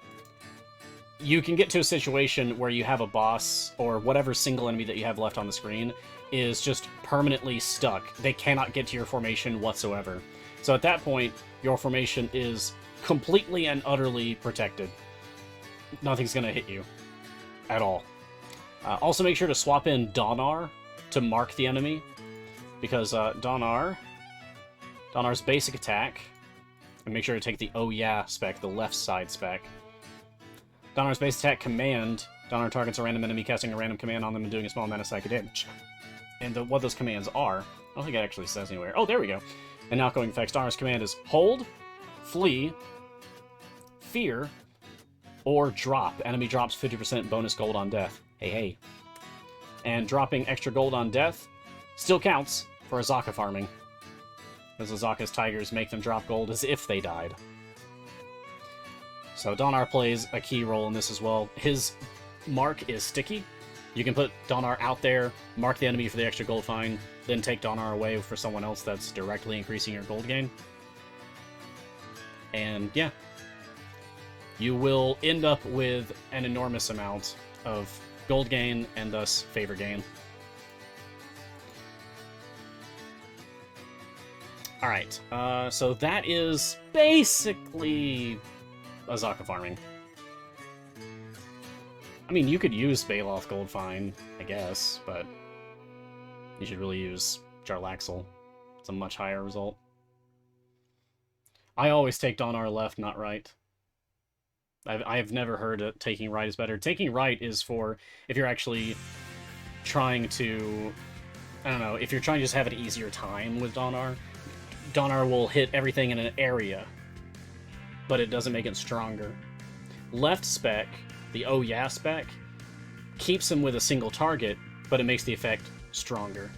you can get to a situation where you have a boss, or whatever single enemy that you have left on the screen, is just permanently stuck. They cannot get to your formation whatsoever. So at that point, your formation is completely and utterly protected. Nothing's going to hit you at all. Also make sure to swap in Donar to mark the enemy, because Donar's basic attack, and make sure to take the oh yeah spec, the left side spec. Donar's base attack command, Donar targets a random enemy, casting a random command on them and doing a small amount of psychic damage. And what those commands are, I don't think it actually says anywhere. Oh, there we go. And outgoing effects, Donar's command is hold, flee, fear, or drop. Enemy drops 50% bonus gold on death. Hey. And dropping extra gold on death still counts for Azaka farming, because Azaka's tigers make them drop gold as if they died. So Donar plays a key role in this as well. His mark is sticky. You can put Donar out there, mark the enemy for the extra gold find, then take Donar away for someone else that's directly increasing your gold gain. And yeah, you will end up with an enormous amount of gold gain and thus favor gain. Alright, so that is basically Azaka farming. I mean, you could use Baloth Gold Find, I guess, but you should really use Jarlaxle. It's a much higher result. I always take Donar left, not right. I've never heard that taking right is better. Taking right is for if you're actually trying to... I don't know, if you're trying to just have an easier time with Donar, Donar will hit everything in an area, but it doesn't make it stronger. left spec, the oh yeah spec, keeps him with a single target, but it makes the effect stronger.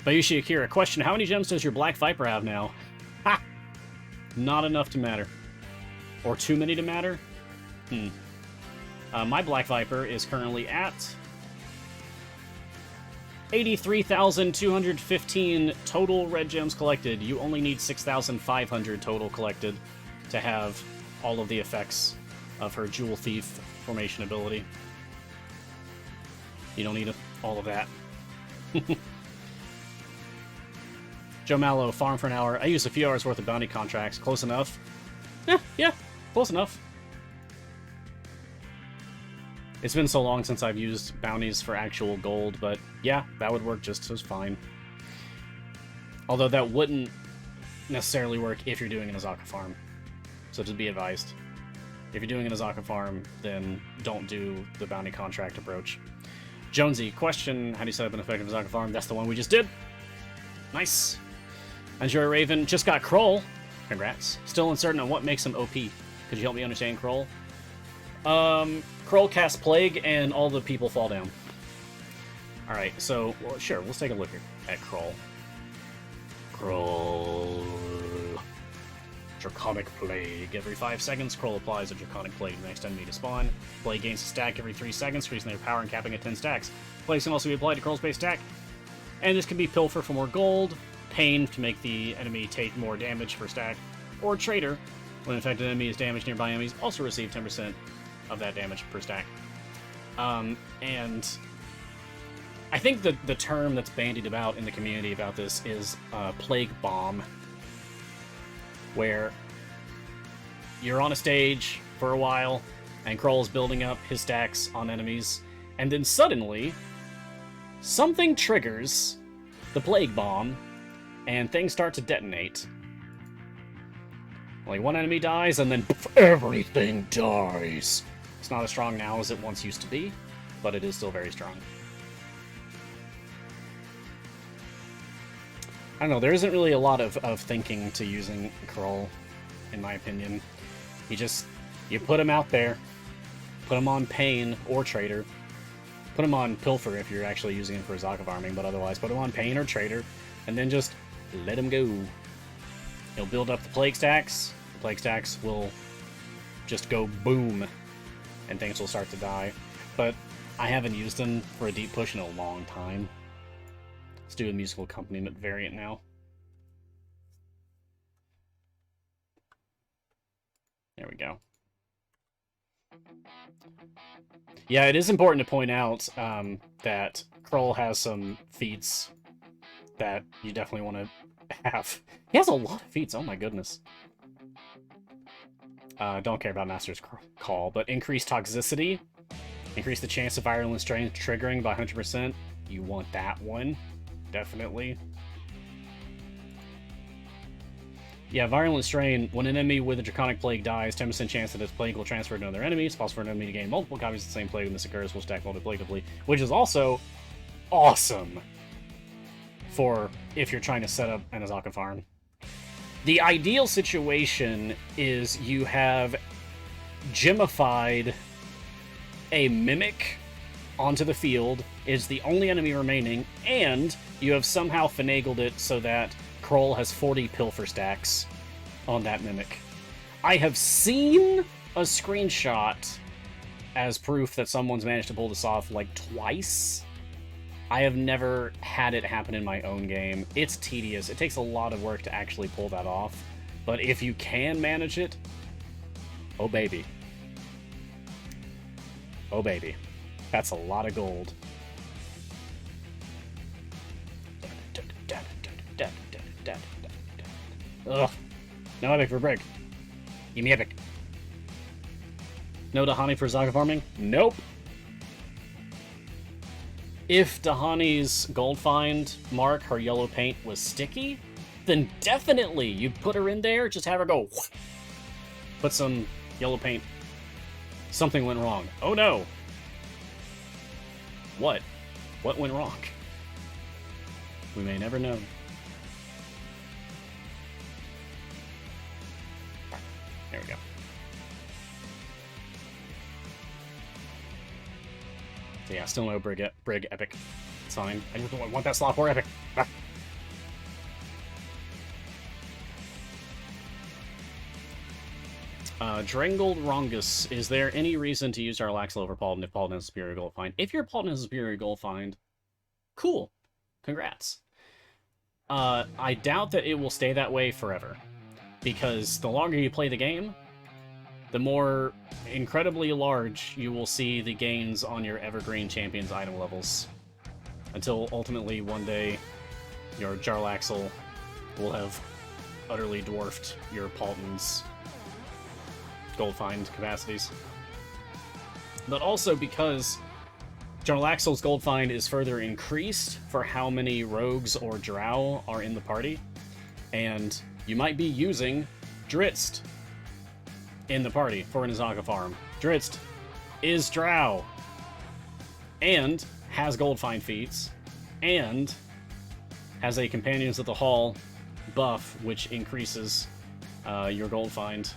Bayushi Akira, question, how many gems does your Black Viper have now? Ha! Not enough to matter. Or too many to matter? My Black Viper is currently at 83,215 total red gems collected. You only need 6,500 total collected to have all of the effects of her Jewel Thief formation ability. You don't need all of that. Joe Mallow, farm for an hour. I used a few hours worth of bounty contracts. Close enough? Yeah, close enough. It's been so long since I've used bounties for actual gold, but yeah, that would work just as fine. Although that wouldn't necessarily work if you're doing an Azaka farm. So just be advised. If you're doing an Azaka farm, then don't do the bounty contract approach. Jonesy, question, how do you set up an effective Azaka farm? That's the one we just did. Nice. Enjoy Raven, just got Kroll. Congrats. Still uncertain on what makes him OP. Could you help me understand Kroll? Kroll casts Plague and all the people fall down. Alright, so, well, sure, let's take a look at Kroll. Kroll. Draconic Plague. Every 5 seconds, Kroll applies a Draconic Plague to the next enemy to spawn. Plague gains a stack every 3 seconds, increasing their power and capping at 10 stacks. Plague can also be applied to Kroll's base stack. And this can be Pilfer for more gold, Pain to make the enemy take more damage per stack, or Traitor. When an affected enemy is damaged, nearby enemies also receive 10% of that damage per stack. And I think the term that's bandied about in the community about this is Plague Bomb, where you're on a stage for a while, and Kroll is building up his stacks on enemies, and then suddenly, something triggers the Plague Bomb, and things start to detonate. Like, one enemy dies, and then everything dies. It's not as strong now as it once used to be, but it is still very strong. I don't know, there isn't really a lot of thinking to using Kroll, in my opinion. You put him out there, put him on Pain or Traitor, put him on Pilfer if you're actually using him for Azaka farming, but otherwise put him on Pain or Traitor, and then just let him go. He'll build up the Plague stacks, the Plague stacks will just go boom, and things will start to die. But I haven't used him for a deep push in a long time. Let's do a musical accompaniment variant now. There we go. Yeah, it is important to point out that Kroll has some feats that you definitely want to have. He has a lot of feats, oh my goodness. Don't care about Master's Call, but increased toxicity. Increase the chance of Virulent Strain triggering by 100%. You want that one, definitely. Yeah, Virulent Strain, when an enemy with a Draconic Plague dies, 10% chance that its plague will transfer to another enemy. It's possible for an enemy to gain multiple copies of the same plague when this occurs, will stack multiplicatively, which is also awesome for if you're trying to set up an Azaka farm. The ideal situation is you have gemified a Mimic onto the field, is the only enemy remaining, and you have somehow finagled it so that Kroll has 40 Pilfer stacks on that Mimic. I have seen a screenshot as proof that someone's managed to pull this off like twice. I have never had it happen in my own game. It's tedious. It takes a lot of work to actually pull that off. But if you can manage it, oh baby. Oh baby. That's a lot of gold. Ugh. No epic for Brig. Give me epic. No Dahani for Azaka farming? Nope. If Dahani's gold find mark, her yellow paint, was sticky, then definitely you'd put her in there, just have her go. Put some yellow paint. Something went wrong. Oh no! What? What went wrong? We may never know. There we go. So yeah, still no Brig Epic. It's fine. I just want that slot 4 Epic. Ah. Drangold Rongus, is there any reason to use Jarlaxle over Paladin if Paladin has a superior gold find? If your Paladin has a superior gold find, cool. Congrats. I doubt that it will stay that way forever. Because the longer you play the game, the more incredibly large you will see the gains on your Evergreen Champions item levels. Until ultimately, one day, your Jarlaxle will have utterly dwarfed your Paladin's gold find capacities. But also because Jarlaxle's gold find is further increased for how many rogues or drow are in the party, and you might be using Drizzt in the party for an Azaka farm. Drizzt is drow, and has gold find feats, and has a Companions of the Hall buff, which increases your gold find.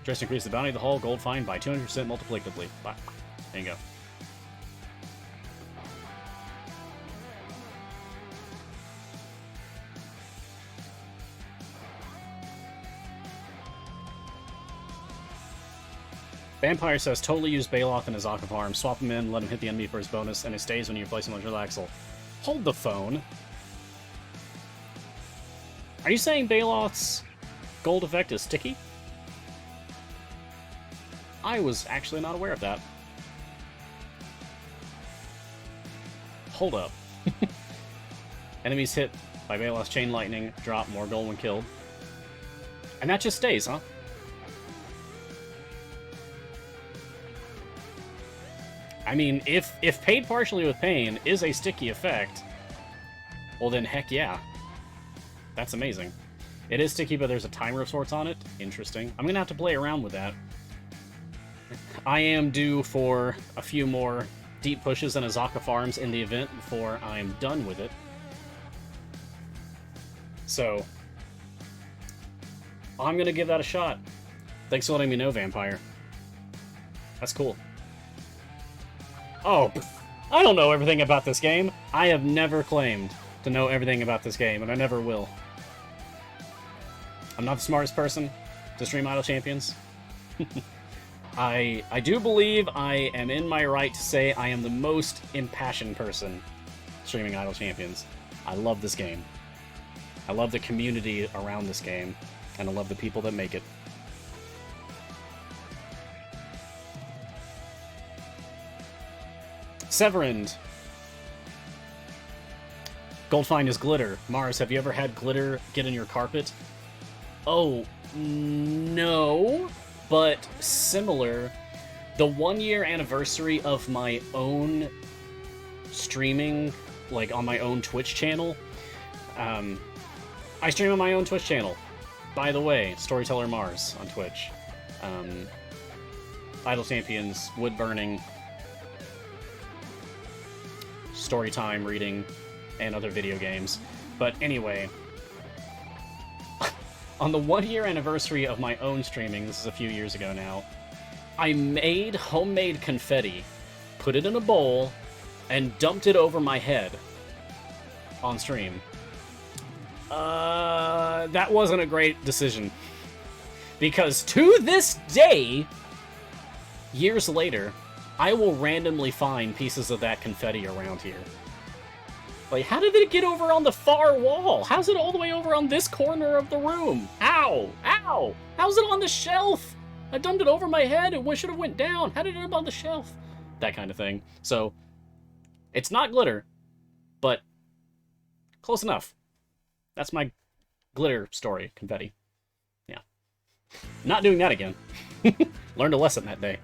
Drizzt increases the bounty of the Hall gold find by 200% multiplicatively. There you go. Vampire says, totally use Baloth and Azaka farm. Swap him in, let him hit the enemy for his bonus, and it stays when you replace him with Relaxel. Hold the phone. Are you saying Baloth's gold effect is sticky? I was actually not aware of that. Hold up. Enemies hit by Baloth's Chain Lightning drop more gold when killed. And that just stays, huh? I mean, if paid partially with pain is a sticky effect, well then heck yeah. That's amazing. It is sticky, but there's a timer of sorts on it. Interesting. I'm gonna have to play around with that. I am due for a few more deep pushes and Azaka farms in the event before I'm done with it. So, I'm gonna give that a shot. Thanks for letting me know, Vampire. That's cool. Oh, I don't know everything about this game. I have never claimed to know everything about this game, and I never will. I'm not the smartest person to stream Idle Champions. I do believe I am in my right to say I am the most impassioned person streaming Idle Champions. I love this game. I love the community around this game, and I love the people that make it. Severind. Gold find is glitter. Mars, have you ever had glitter get in your carpet? Oh, no. But similar. The 1-year anniversary of my own streaming, like on my own Twitch channel. I stream on my own Twitch channel. By the way, Storyteller Mars on Twitch. Idle Champions, wood burning, story time reading, and other video games. But anyway, on the 1-year anniversary of my own streaming, this is a few years ago now, I made homemade confetti, put it in a bowl, and dumped it over my head on stream. That wasn't a great decision. Because to this day, years later, I will randomly find pieces of that confetti around here. Like, how did it get over on the far wall? How's it all the way over on this corner of the room? Ow! Ow! How's it on the shelf? I dumped it over my head and should have went down. How did it end up on the shelf? That kind of thing. So, it's not glitter, but close enough. That's my glitter story, confetti. Yeah. Not doing that again. Learned a lesson that day.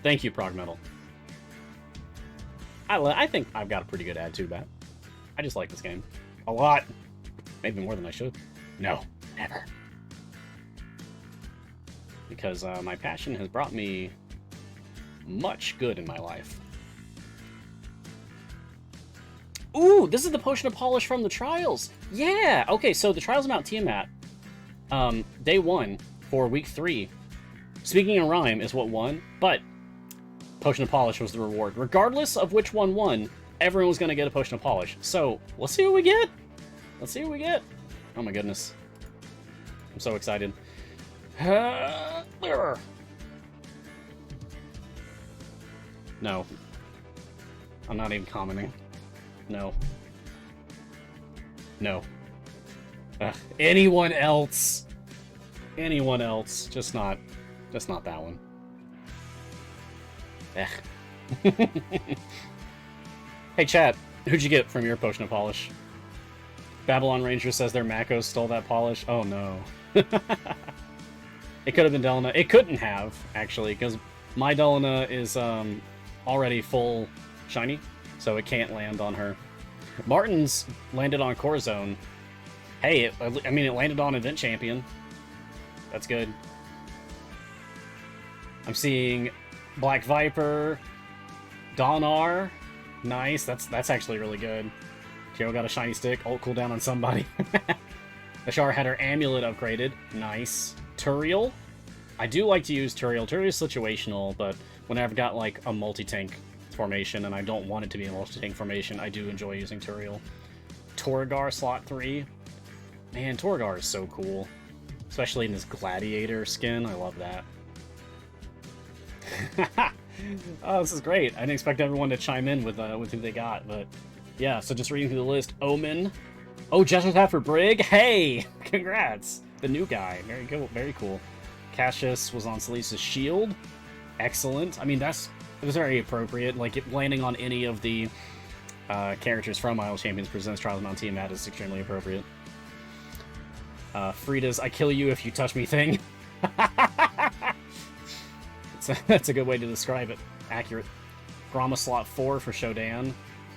Thank you, Progmetal. I think I've got a pretty good attitude about it. I just like this game. A lot. Maybe more than I should. No, never. Because my passion has brought me much good in my life. Ooh, this is the Potion of Polish from the Trials. Yeah. Okay, so the Trials of Mount Tiamat, day 1 for week 3. Speaking in rhyme is what won, but Potion of Polish was the reward. Regardless of which one won, everyone was going to get a Potion of Polish. So, let's see what we get. Let's see what we get. Oh my goodness. I'm so excited. No. I'm not even commenting. No. No. Anyone else? Anyone else? Just not that one. Hey chat, who'd you get from your Potion of Polish? Babylon Ranger says their Makos stole that polish. Oh no. It could have been Delana. It couldn't have, actually, because my Delana is already full shiny, so it can't land on her. Martin's landed on Core Zone. Hey, it landed on Event Champion. That's good. I'm seeing Black Viper, Donar. Nice. That's actually really good. Kyo got a shiny stick. Ult cooldown on somebody. Ashara had her amulet upgraded. Nice. Turiel. I do like to use Turiel. Turiel is situational, but when I've got like a multi-tank formation and I don't want it to be a multi-tank formation, I do enjoy using Turiel. Torgar slot 3. Man, Torgar is so cool. Especially in his gladiator skin. I love that. Oh, this is great. I didn't expect everyone to chime in with who they got, but yeah, so just reading through the list. Omen. Oh, Jessup for Brig. Hey! Congrats! The new guy. Very cool. Very cool. Cassius was on Selisa's shield. Excellent. I mean, it was very appropriate. Like, landing on any of the characters from Isle Champions Presents Trials of Mount Tiamat is extremely appropriate. Frida's I kill you if you touch me thing. That's a good way to describe it. Accurate. Grama slot 4 for Shodan.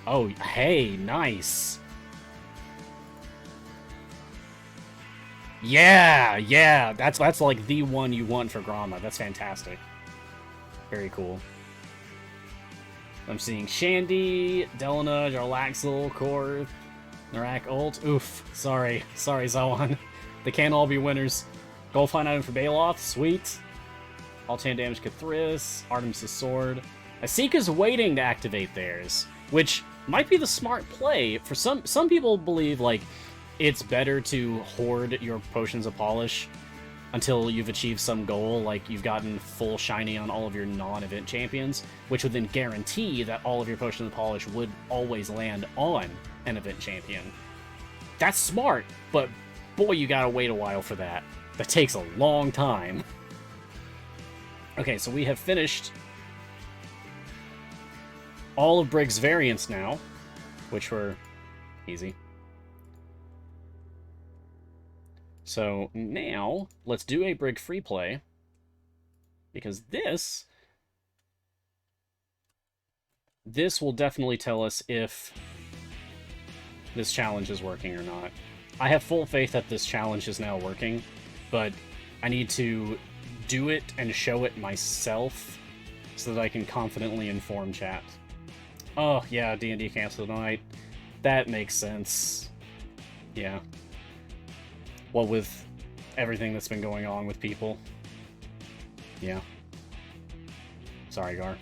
Oh, hey, nice. Yeah, that's like the one you want for Grama. That's fantastic. Very cool. I'm seeing Shandy, Delana, Jarlaxle, Korth, Narak ult. Oof, sorry, Zawan. They can't all be winners. Gold fine item for Baloth, sweet. All-tan damage Cathris, Artemis' sword. Asika's waiting to activate theirs, which might be the smart play. For some people believe, like, it's better to hoard your potions of polish until you've achieved some goal, like you've gotten full shiny on all of your non-event champions, which would then guarantee that all of your potions of polish would always land on an event champion. That's smart, but boy, you gotta wait a while for that. That takes a long time. Okay, so we have finished all of Brig's variants now, which were easy. So now, let's do a Brig free play, because this will definitely tell us if this challenge is working or not. I have full faith that this challenge is now working, but I need to do it and show it myself so that I can confidently inform chat. Oh, yeah, D&D canceled tonight. That makes sense. Yeah. Well, with everything that's been going on with people. Yeah. Sorry, Gar.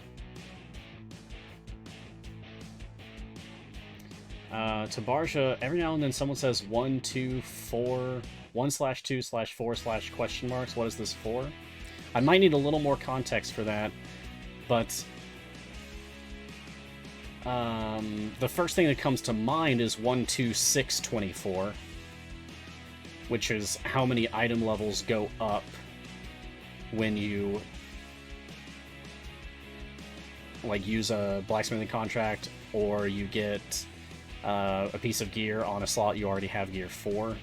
To Barja, every now and then someone says 1, 2, 4, 1/2/4/ question marks. What is this for? I might need a little more context for that, but the first thing that comes to mind is 12624, which is how many item levels go up when you like use a blacksmithing contract, or you get a piece of gear on a slot you already have gear for.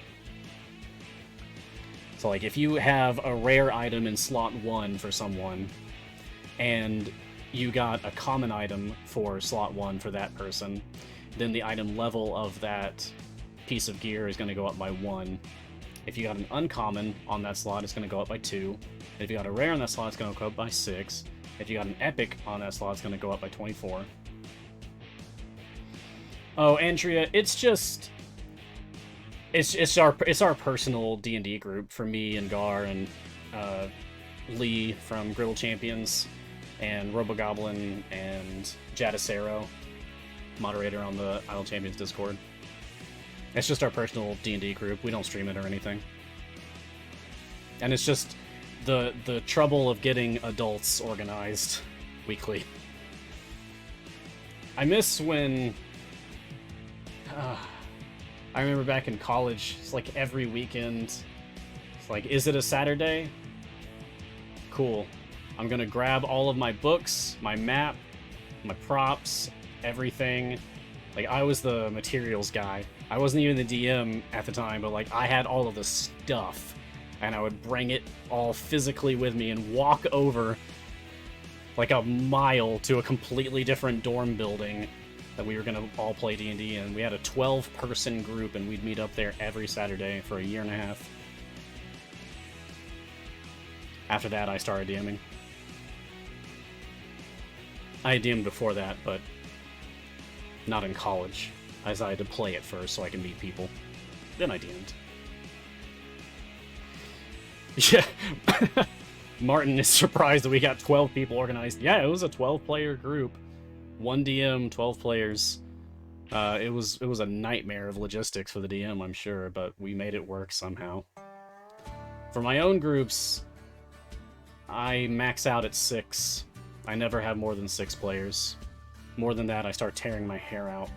So like if you have a rare item in slot 1 for someone, and you got a common item for slot 1 for that person, then the item level of that piece of gear is going to go up by 1. If you got an uncommon on that slot, it's going to go up by 2. If you got a rare on that slot, it's going to go up by 6. If you got an epic on that slot, it's going to go up by 24. Oh, Andrea, it's just it's our personal D&D group for me and Gar and Lee from Griddle Champions and Robogoblin and Jadicero, moderator on the Untitled Champions Discord. It's just our personal D&D group. We don't stream it or anything. And it's just the trouble of getting adults organized weekly. I miss when... I remember back in college, it's like every weekend, it's like, is it a Saturday? Cool. I'm gonna grab all of my books, my map, my props, everything. Like, I was the materials guy. I wasn't even the DM at the time, but like, I had all of the stuff. And I would bring it all physically with me and walk over like a mile to a completely different dorm building that we were going to all play D&D in. We had a 12-person group, and we'd meet up there every Saturday for a year and a half. After that, I started DMing. I had DM'd before that, but not in college, as I had to play it first so I can meet people. Then I DM'd. Yeah. Martin is surprised that we got 12 people organized. Yeah, it was a 12-player group. 1 DM, 12 players. It was a nightmare of logistics for the DM, I'm sure, but we made it work somehow. For my own groups, I max out at 6. I never have more than 6 players. More than that, I start tearing my hair out.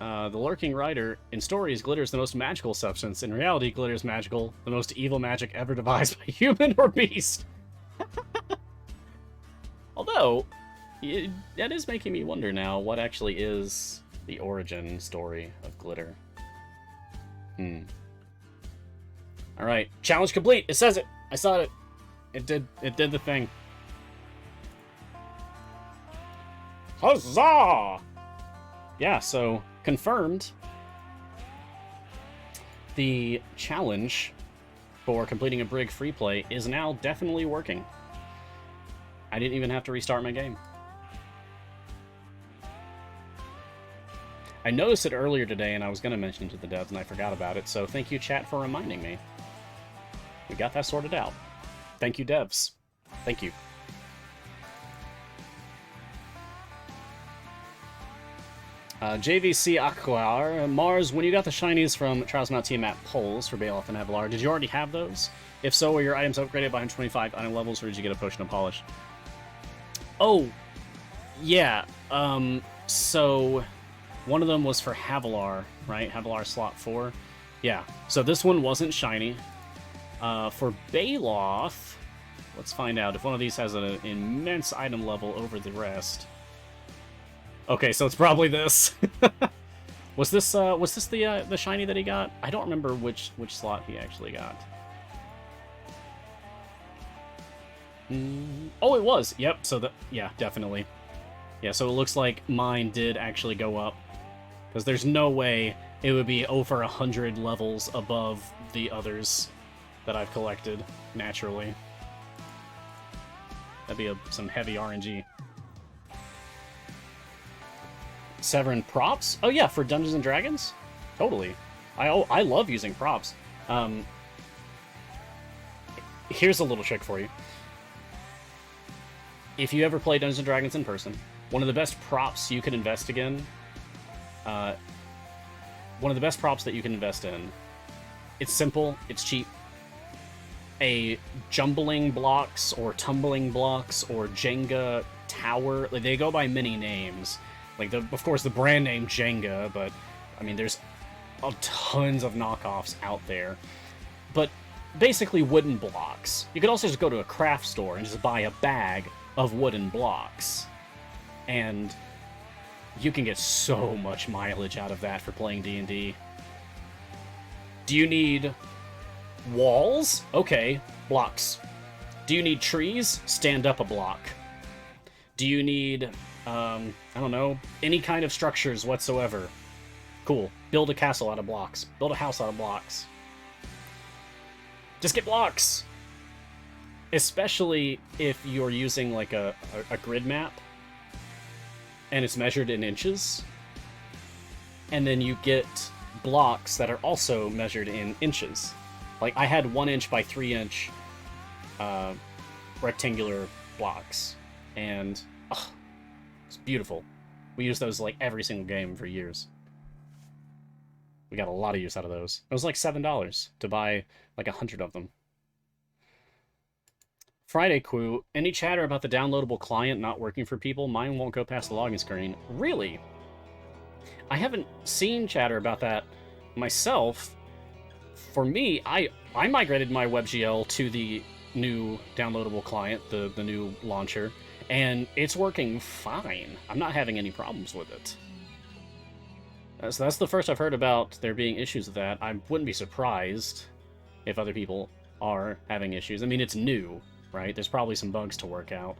The Lurking Rider, in stories, glitter is the most magical substance. In reality, glitter is magical, the most evil magic ever devised by human or beast. Although, that is making me wonder now what actually is the origin story of glitter. Alright, challenge complete! It says it! I saw it! It did the thing. Huzzah! Yeah, so, confirmed. The challenge for completing a Brig free play is now definitely working. I didn't even have to restart my game. I noticed it earlier today, and I was going to mention it to the devs, and I forgot about it, so thank you, chat, for reminding me. We got that sorted out. Thank you, devs. Thank you. JVC Aquar, Mars, when you got the shinies from Trials Mount Tiamat Poles for Baloth and Avalar, did you already have those? If so, were your items upgraded by 125 item levels, or did you get a potion of polish? Oh, yeah. So one of them was for Havalar, right? Havalar slot 4. Yeah. So this one wasn't shiny. For Baloth, let's find out if one of these has an immense item level over the rest. Okay, so it's probably this. Was this the shiny that he got? I don't remember which slot he actually got. Oh, it was. Yep. So yeah, definitely. Yeah. So it looks like mine did actually go up, because there's no way it would be over 100 levels above the others that I've collected naturally. That'd be some heavy RNG. Severin props? Oh yeah, for Dungeons and Dragons? Totally. I love using props. Here's a little trick for you. If you ever play Dungeons and Dragons in person, one of the best props you can invest in, it's simple, it's cheap. A jumbling blocks or tumbling blocks or Jenga tower, like, they go by many names. Like, of course, the brand name Jenga, but, I mean, there's tons of knockoffs out there. But basically wooden blocks. You could also just go to a craft store and just buy a bag of wooden blocks. And you can get so much mileage out of that for playing D&D. Do you need walls? Okay, blocks. Do you need trees? Stand up a block. Do you need... I don't know, any kind of structures whatsoever? Cool. Build a castle out of blocks. Build a house out of blocks. Just get blocks! Especially if you're using, like, a grid map. and it's measured in inches. And then you get blocks that are also measured in inches. Like, I had 1 inch by 3 inch rectangular blocks, and it's beautiful. We used those like every single game for years. We got a lot of use out of those. It was like $7 to buy like 100 of them. Friday Quoo, any chatter about the downloadable client not working for people? Mine won't go past the login screen. Really? I haven't seen chatter about that myself. For me, I migrated my WebGL to the new downloadable client, the new launcher, and it's working fine. I'm not having any problems with it. So that's the first I've heard about there being issues with that. I wouldn't be surprised if other people are having issues. I mean, it's new, right? There's probably some bugs to work out.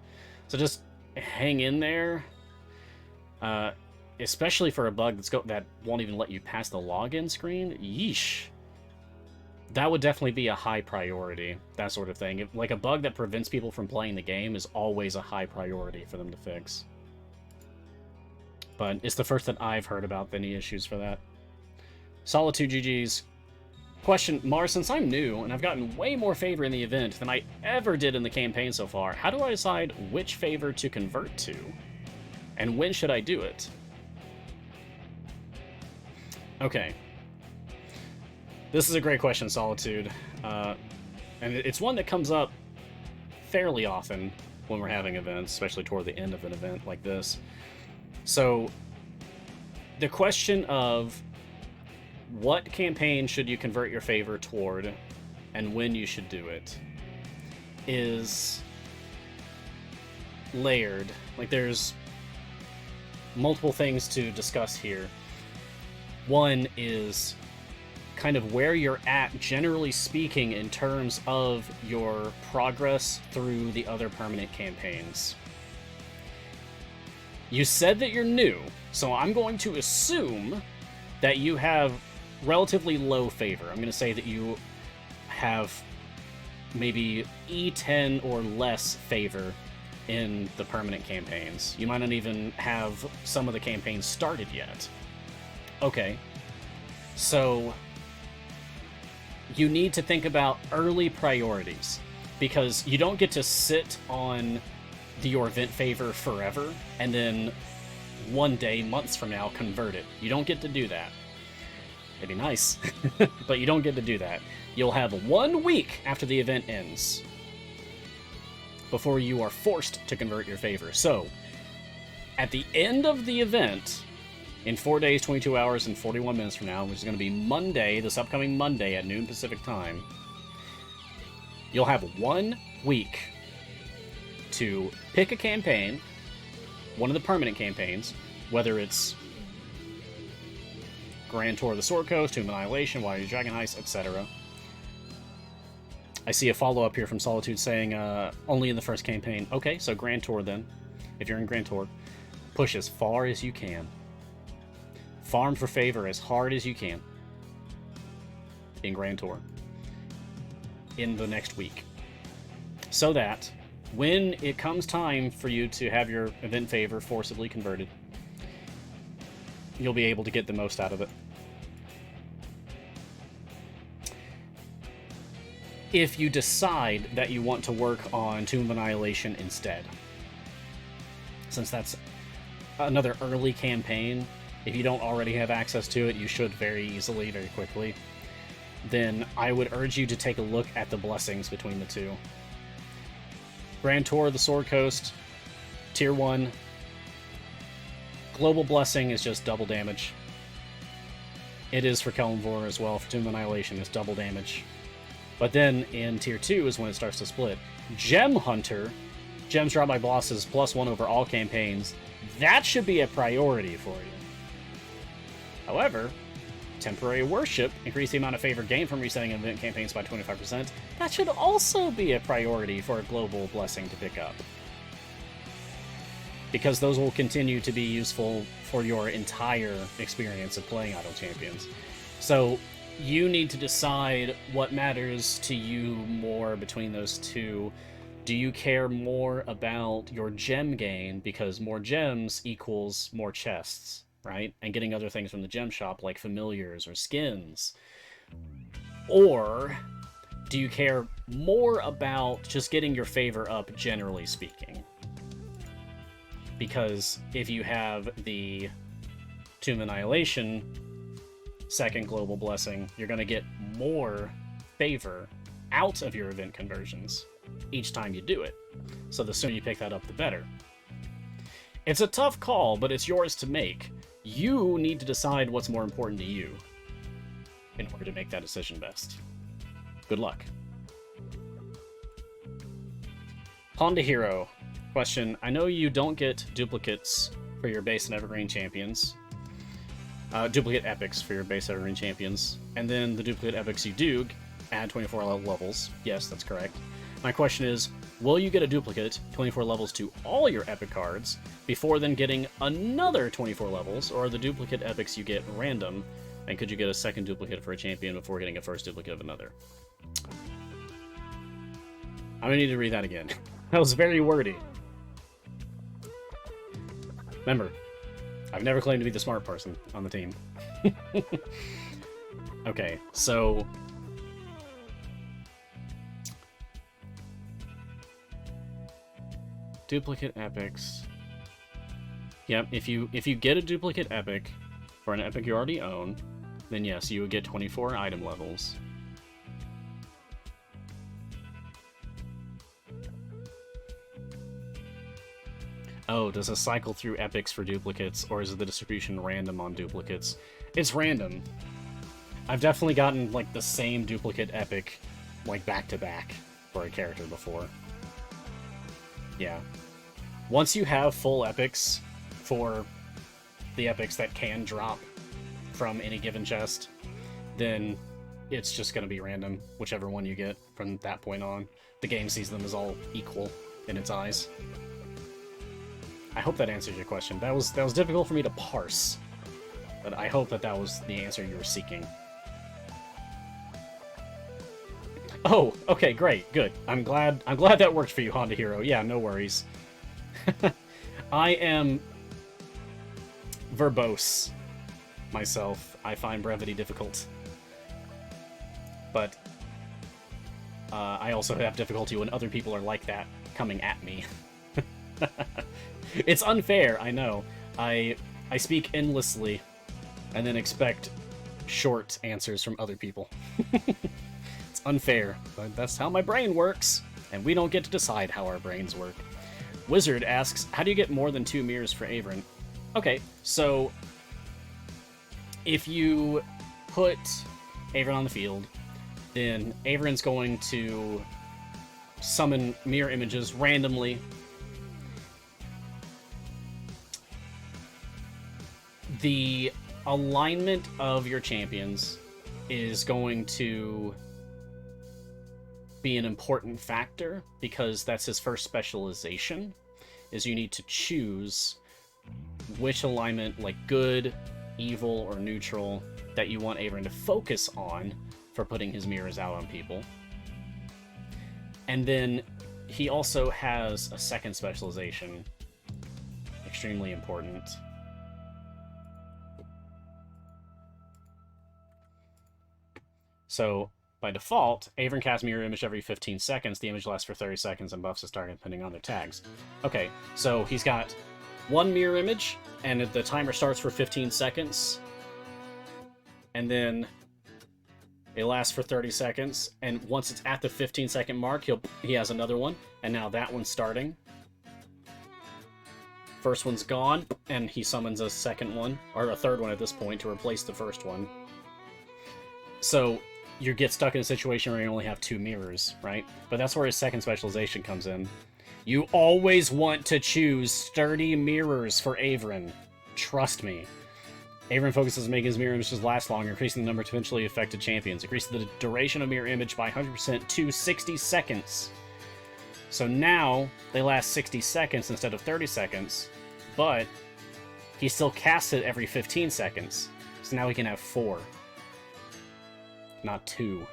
So just hang in there. Especially for a bug that won't even let you pass the login screen. Yeesh. That would definitely be a high priority, that sort of thing. Like, a bug that prevents people from playing the game is always a high priority for them to fix. But it's the first that I've heard about any issues for that. Solitude GG's. Question, Mars, since I'm new, and I've gotten way more favor in the event than I ever did in the campaign so far, how do I decide which favor to convert to? And when should I do it? Okay. This is a great question, Solitude. And it's one that comes up fairly often when we're having events, especially toward the end of an event like this. So, the question of what campaign should you convert your favor toward and when you should do it is layered. Like, there's multiple things to discuss here. One is kind of where you're at, generally speaking, in terms of your progress through the other permanent campaigns. You said that you're new, so I'm going to assume that you have relatively low favor. I'm going to say that you have maybe E10 or less favor in the permanent campaigns. You might not even have some of the campaigns started yet. Okay, so you need to think about early priorities, because you don't get to sit on your event favor forever and then one day, months from now, convert it. You don't get to do that. It'd be nice, but you don't get to do that. You'll have 1 week after the event ends before you are forced to convert your favor. So, at the end of the event, in 4 days, 22 hours, and 41 minutes from now, which is going to be Monday, this upcoming Monday at noon Pacific time, you'll have 1 week to pick a campaign, one of the permanent campaigns, whether it's Grand Tour of the Sword Coast, Tomb of Annihilation, Wild Dragon Heist, etc. I see a follow-up here from Solitude saying, only in the first campaign. Okay, so Grand Tour then. If you're in Grand Tour, push as far as you can. Farm for favor as hard as you can in Grand Tour in the next week, so that when it comes time for you to have your event favor forcibly converted, you'll be able to get the most out of it. If you decide that you want to work on Tomb of Annihilation instead, since that's another early campaign, if you don't already have access to it, you should very easily, very quickly, then I would urge you to take a look at the blessings between the two. Grand Tour of the Sword Coast, Tier 1, Global Blessing is just double damage. It is for Kelmvor as well, for Tomb of Annihilation, it's double damage. But then in Tier 2 is when it starts to split. Gem Hunter, gems dropped by bosses +1 over all campaigns, that should be a priority for you. However, Temporary Worship, increase the amount of favor gained from resetting event campaigns by 25%, that should also be a priority for a Global Blessing to pick up. Because those will continue to be useful for your entire experience of playing Idle Champions. So, you need to decide what matters to you more between those two Do you care more about your gem gain because more gems equals more chests, right? And getting other things from the gem shop like familiars or skins? Or do you care more about just getting your favor up, generally speaking? Because if you have the Tomb Annihilation second global blessing, you're going to get more favor out of your event conversions each time you do it. So the sooner you pick that up, the better. It's a tough call, but it's yours to make. You need to decide what's more important to you in order to make that decision best. Good luck. Honda Hero. Question. I know you don't get duplicates for your base and Evergreen champions. Duplicate epics for your base Evergreen champions. And then the duplicate epics you do add 24 levels. Yes, that's correct. My question is, will you get a duplicate 24 levels to all your epic cards before then getting another 24 levels, or are the duplicate epics you get random, and could you get a second duplicate for a champion before getting a first duplicate of another? I'm gonna need to read that again. That was very wordy. Remember, I've never claimed to be the smart person on the team. Okay, so duplicate epics. Yep, if you get a duplicate epic for an epic you already own, then yes, you would get 24 item levels. Oh, does it cycle through epics for duplicates, or is the distribution random on duplicates? It's random. I've definitely gotten, like, the same duplicate epic, like, back-to-back for a character before. Yeah. Once you have full epics for the epics that can drop from any given chest, then it's just going to be random, whichever one you get from that point on. The game sees them as all equal in its eyes. I hope that answers your question. That was difficult for me to parse, but I hope that was the answer you were seeking. Oh, okay, great, good. I'm glad that worked for you, Honda Hero. Yeah, no worries. I am verbose myself. I find brevity difficult. But I also have difficulty when other people are like that, coming at me. It's unfair, I know. I speak endlessly and then expect short answers from other people. It's unfair, but that's how my brain works, and we don't get to decide how our brains work. Wizard asks, how do you get more than 2 mirrors for Avron? Okay, so if you put Avron on the field, then Avron's going to summon mirror images randomly. The alignment of your champions is going to be an important factor, because that's his first specialization, is you need to choose which alignment, like good, evil, or neutral, that you want Avron to focus on for putting his mirrors out on people. And then he also has a second specialization, extremely important. So, by default, Avron casts Mirror Image every 15 seconds. The image lasts for 30 seconds and buffs his target depending on their tags. Okay, so he's got one Mirror Image, and the timer starts for 15 seconds. And then it lasts for 30 seconds. And once it's at the 15-second mark, he has another one. And now that one's starting. First one's gone, and he summons a second one, or a third one at this point, to replace the first one. So you get stuck in a situation where you only have 2 mirrors, right? But that's where his second specialization comes in. You always want to choose sturdy mirrors for Avron. Trust me. Avron focuses on making his mirror images last longer, increasing the number of potentially affected champions. Increasing the duration of mirror image by 100% to 60 seconds. So now, they last 60 seconds instead of 30 seconds, but he still casts it every 15 seconds. So now he can have 4. Not 2.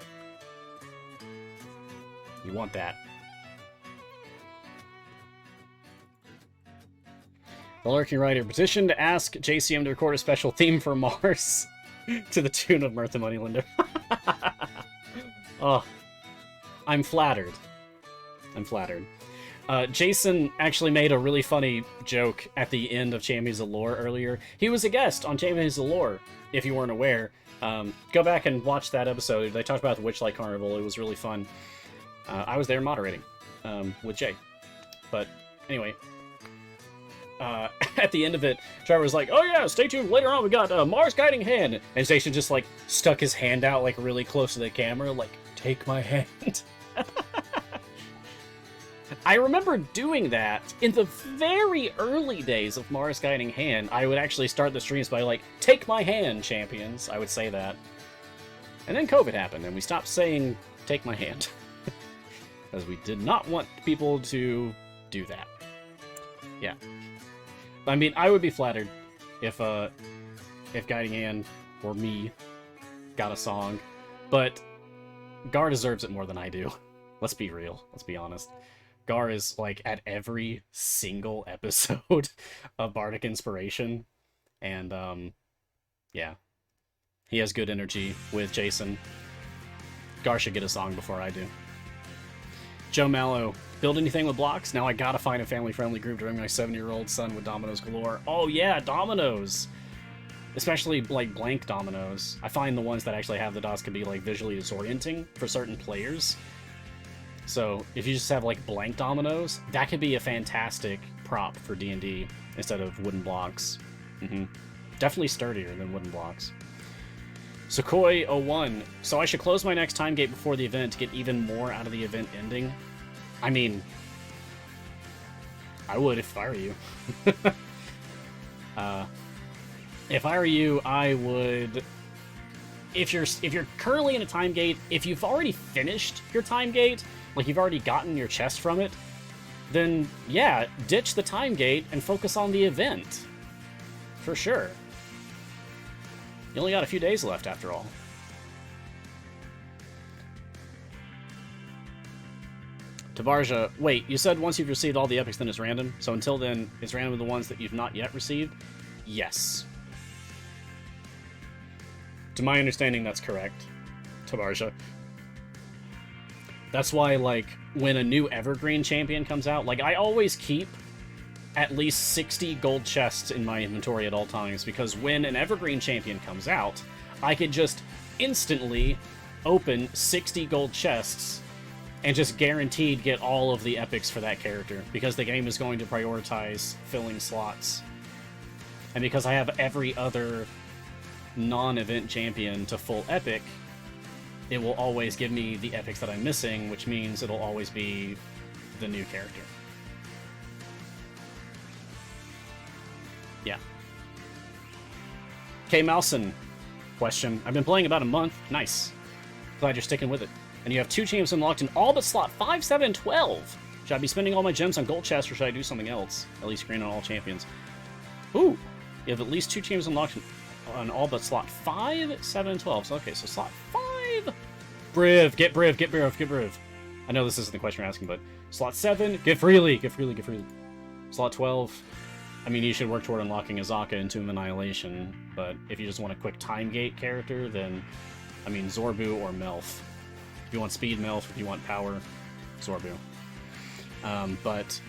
You want that. The Lurking Rider petition to ask JCM to record a special theme for Mars to the tune of Mirtha Moneylender. Oh, I'm flattered. I'm flattered. Jason actually made a really funny joke at the end of Champions of Lore earlier. He was a guest on Champions of Lore, if you weren't aware. Go back and watch that episode. They talked about the Witchlight Carnival. It was really fun. I was there moderating with Jay. But anyway, at the end of it, Trevor was like, "Oh yeah, stay tuned. Later on, we got Mars Guiding Hand," and Jason just like stuck his hand out like really close to the camera, like, "Take my hand." I remember doing that in the very early days of Mars Guiding Hand. I would actually start the streams by like, "Take my hand, champions." I would say that, and then COVID happened, and we stopped saying "Take my hand" because we did not want people to do that. Yeah. I mean, I would be flattered if Guiding Hand or me got a song, but Gar deserves it more than I do. Let's be real. Let's be honest. Gar is, like, at every single episode of Bardic Inspiration, and, yeah. He has good energy with Jason. Gar should get a song before I do. Joe Mallow, build anything with blocks? Now I gotta find a family-friendly group to bring my 7-year-old son with dominoes galore. Oh yeah, dominoes! Especially, like, blank dominoes. I find the ones that actually have the dots can be, like, visually disorienting for certain players. So, if you just have, like, blank dominoes, that could be a fantastic prop for D&D instead of wooden blocks. Definitely sturdier than wooden blocks. Sukhoi01, so I should close my next time gate before the event to get even more out of the event ending? I mean, I would if I were you. If I were you, I would... If you're currently in a time gate, if you've already finished your time gate, like you've already gotten your chest from it, then yeah, ditch the time gate and focus on the event. For sure. You only got a few days left, after all. Tavarja, wait, you said once you've received all the epics, then it's random? So until then, it's random with the ones that you've not yet received? Yes. To my understanding, that's correct, Tavarja. That's why, like, when a new Evergreen champion comes out, like, I always keep at least 60 gold chests in my inventory at all times, because when an Evergreen champion comes out, I could just instantly open 60 gold chests and just guaranteed get all of the epics for that character, because the game is going to prioritize filling slots. And because I have every other non-event champion to full epic, it will always give me the epics that I'm missing, which means it'll always be the new character. Yeah. K. Malson, question. I've been playing about a month. Nice. Glad you're sticking with it. And you have 2 champs unlocked in all but slot 5, 7, and 12. Should I be spending all my gems on gold chests, or should I do something else? At least green on all champions. Ooh! You have at least 2 champions unlocked on all but slot 5, 7, and 12. So, okay, so slot 5... Briv! Get Briv! Get Briv! Get Briv! I know this isn't the question you're asking, but... Slot 7, get freely! Get freely! Get freely! Slot 12... I mean, you should work toward unlocking Azaka and Tomb of Annihilation, but if you just want a quick time gate character, then... I mean, Zorbu or Melf. If you want speed, Melf. If you want power, Zorbu. But...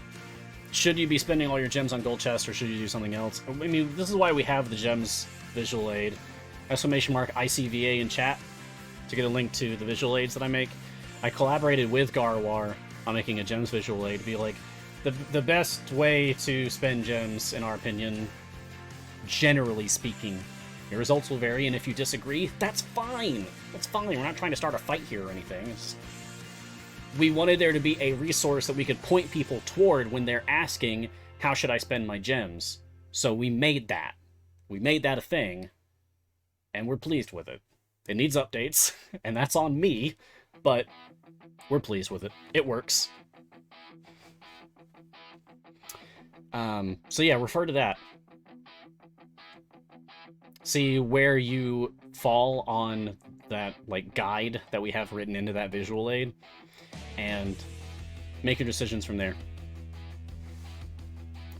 Should you be spending all your gems on gold chests, or should you do something else? I mean, this is why we have the gems visual aid. Exclamation mark ICVA in chat to get a link to the visual aids that I make. I collaborated with Garwar on making a gems visual aid to be like, the best way to spend gems, in our opinion, generally speaking. Your results will vary, and if you disagree, that's fine. That's fine. We're not trying to start a fight here or anything. We wanted there to be a resource that we could point people toward when they're asking, how should I spend my gems? So we made that. We made that a thing, and we're pleased with it. It needs updates, and that's on me, but we're pleased with it. It works. So yeah, refer to that. See where you fall on that, like, guide that we have written into that visual aid, and make your decisions from there.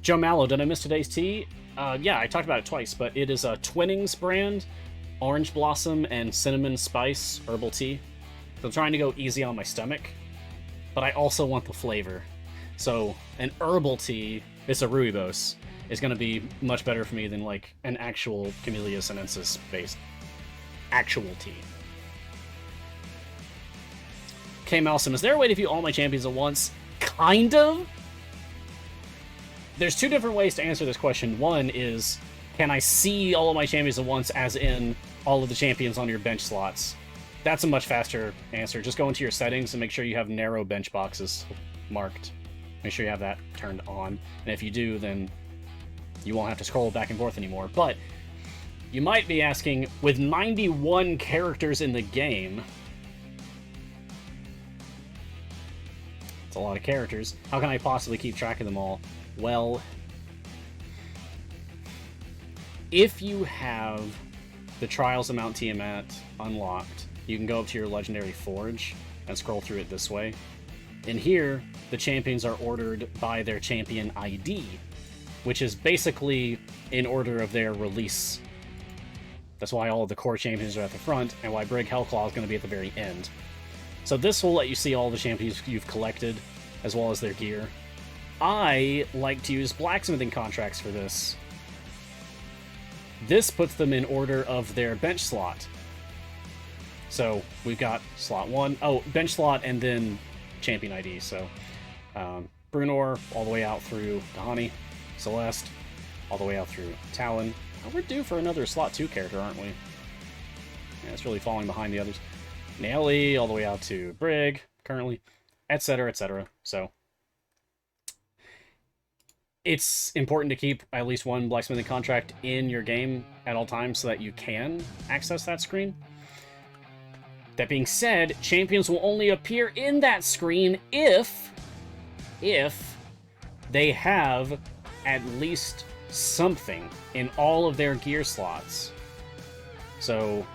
Joe Mallow, did I miss today's tea? Yeah, I talked about it twice, but it is a Twinnings brand, orange blossom and cinnamon spice herbal tea. So I'm trying to go easy on my stomach, but I also want the flavor. So an herbal tea, it's a rooibos, is going to be much better for me than like an actual Camellia sinensis based actual tea. K. Malsom, is there a way to view all my champions at once? Kind of. There's two different ways to answer this question. One is, can I see all of my champions at once, as in all of the champions on your bench slots? That's a much faster answer. Just go into your settings and make sure you have narrow bench boxes marked. Make sure you have that turned on. And if you do, then you won't have to scroll back and forth anymore. But you might be asking, with 91 characters in the game, it's a lot of characters, how can I possibly keep track of them all? Well, if you have the Trials of Mount Tiamat unlocked, you can go up to your Legendary Forge and scroll through it this way. In here, the champions are ordered by their champion ID, which is basically in order of their release. That's why all of the core champions are at the front, and why Brig Hellclaw is going to be at the very end. So this will let you see all the champions you've collected, as well as their gear. I like to use blacksmithing contracts for this. This puts them in order of their bench slot. So we've got slot 1, bench slot, and then champion ID. So Brunor all the way out through Dahani, Celeste all the way out through Talon. Oh, we're due for another slot 2 character, aren't we? Yeah, it's really falling behind the others. Naeli all the way out to Brig currently, etc., etc. So it's important to keep at least one blacksmithing contract in your game at all times so that you can access that screen. That being said, champions will only appear in that screen if they have at least something in all of their gear slots. So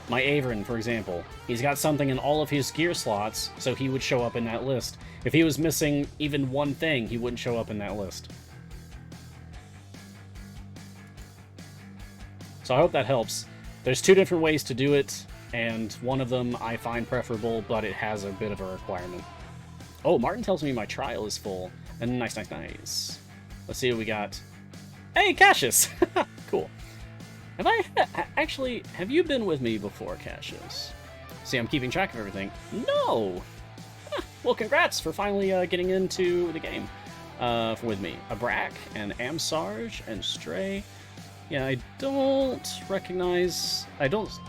my Averin, for example, he's got something in all of his gear slots, so he would show up in that list. If he was missing even one thing, he wouldn't show up in that list. So I hope that helps. There's two different ways to do it, and one of them I find preferable, but it has a bit of a requirement. Oh, Martin tells me my trial is full. And nice, nice, nice. Let's see what we got. Hey, Cassius! Cool. Have you been with me before, Cassius? See, I'm keeping track of everything. No! Well, congrats for finally getting into the game with me. Abrak and Amsarge and Stray. Yeah, I don't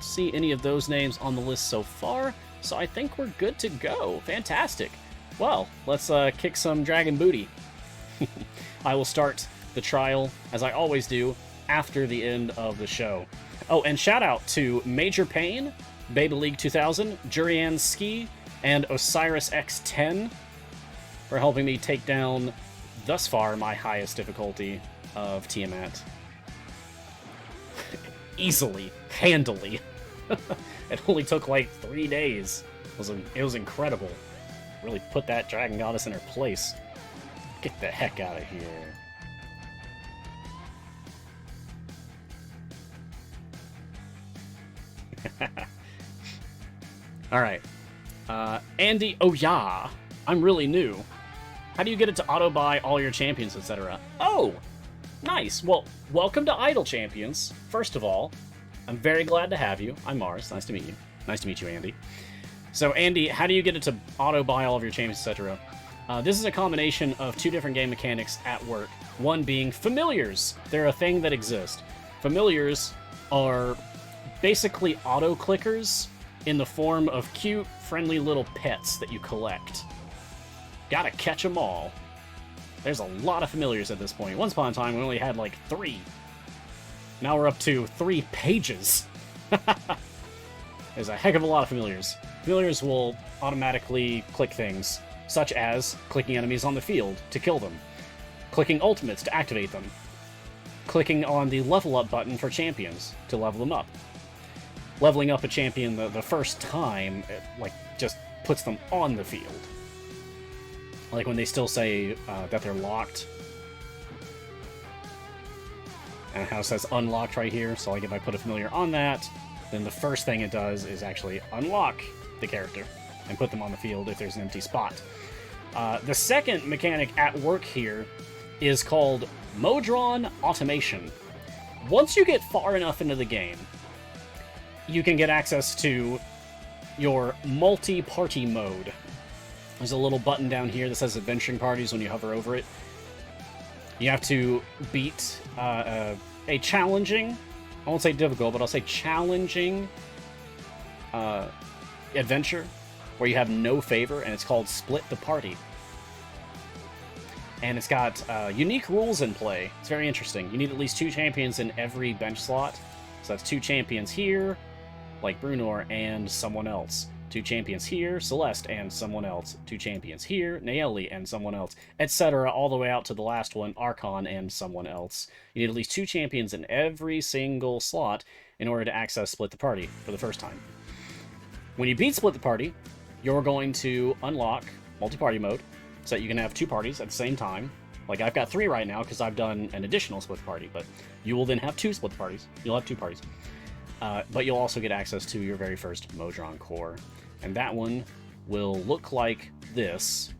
see any of those names on the list so far, so I think we're good to go. Fantastic. Well, let's kick some dragon booty. I will start the trial, as I always do, after the end of the show. Oh, and shout out to Major Payne, Beta League 2000, Jurian Ski, and Osiris X10 for helping me take down, thus far, my highest difficulty of Tiamat. Easily, handily. It only took like 3 days. It was incredible. Really put that dragon goddess in her place. Get the heck out of here. Alright. Andy, oh yeah, I'm really new. How do you get it to auto-buy all your champions, etc.? Oh, nice. Well, welcome to Idle Champions. First of all, I'm very glad to have you. I'm Mars. Nice to meet you. Nice to meet you, Andy. So, Andy, how do you get it to auto-buy all of your champions, etc.? This is a combination of two different game mechanics at work. One being familiars. They're a thing that exists. Familiars are basically auto-clickers in the form of cute, friendly little pets that you collect. Gotta catch them all. There's a lot of familiars at this point. Once upon a time, we only had like 3. Now we're up to 3 pages. There's a heck of a lot of familiars. Familiars will automatically click things, such as clicking enemies on the field to kill them, clicking ultimates to activate them, clicking on the level up button for champions to level them up. Leveling up a champion the first time, it, just puts them on the field. Like when they still say that they're locked, And how it says unlocked right here, so like if I put a familiar on that, then the first thing it does is actually unlock the character and put them on the field if there's an empty spot. The second mechanic at work here is called Modron Automation. Once you get far enough into the game, you can get access to your multi-party mode. There's a little button down here that says Adventuring Parties when you hover over it. You have to beat a challenging, I won't say difficult, but I'll say challenging adventure where you have no favor, and it's called Split the Party. And it's got unique rules in play. It's very interesting. You need at least 2 champions in every bench slot. So that's 2 champions here, like Brunor, and someone else. 2 champions here, Celeste, and someone else. 2 champions here, Naeli, and someone else, etc., all the way out to the last one, Archon, and someone else. You need at least 2 champions in every single slot in order to access Split the Party for the first time. When you beat Split the Party, you're going to unlock multi-party mode, so that you can have 2 parties at the same time. Like, I've got 3 right now, because I've done an additional Split the Party, but you will then have 2 Split the Parties. You'll have 2 parties. But you'll also get access to your very first Modron core. And that one will look like this,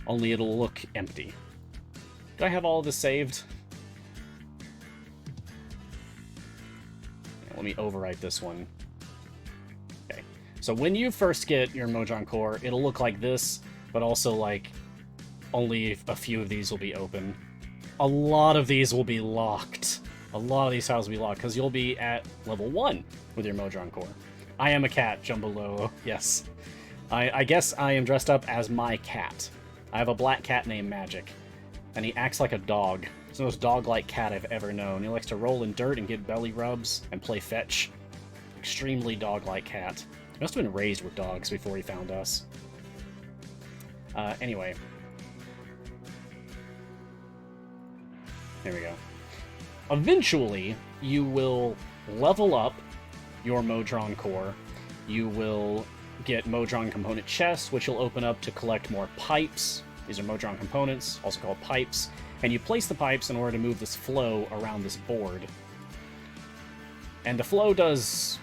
only it'll look empty. Do I have all of this saved? Yeah, let me overwrite this one. Okay, so when you first get your Modron core, it'll look like this, but also like only a few of these will be open. A lot of these will be locked. A lot of these tiles will be locked, because you'll be at level 1 with your Modron core. I am a cat, Jumbolo. Yes. I guess I am dressed up as my cat. I have a black cat named Magic, and he acts like a dog. He's the most dog-like cat I've ever known. He likes to roll in dirt and get belly rubs and play fetch. Extremely dog-like cat. He must have been raised with dogs before he found us. Anyway. There we go. Eventually, you will level up your Modron core. You will get Modron component chests, which will open up to collect more pipes. These are Modron components, also called pipes. And you place the pipes in order to move this flow around this board. And the flow does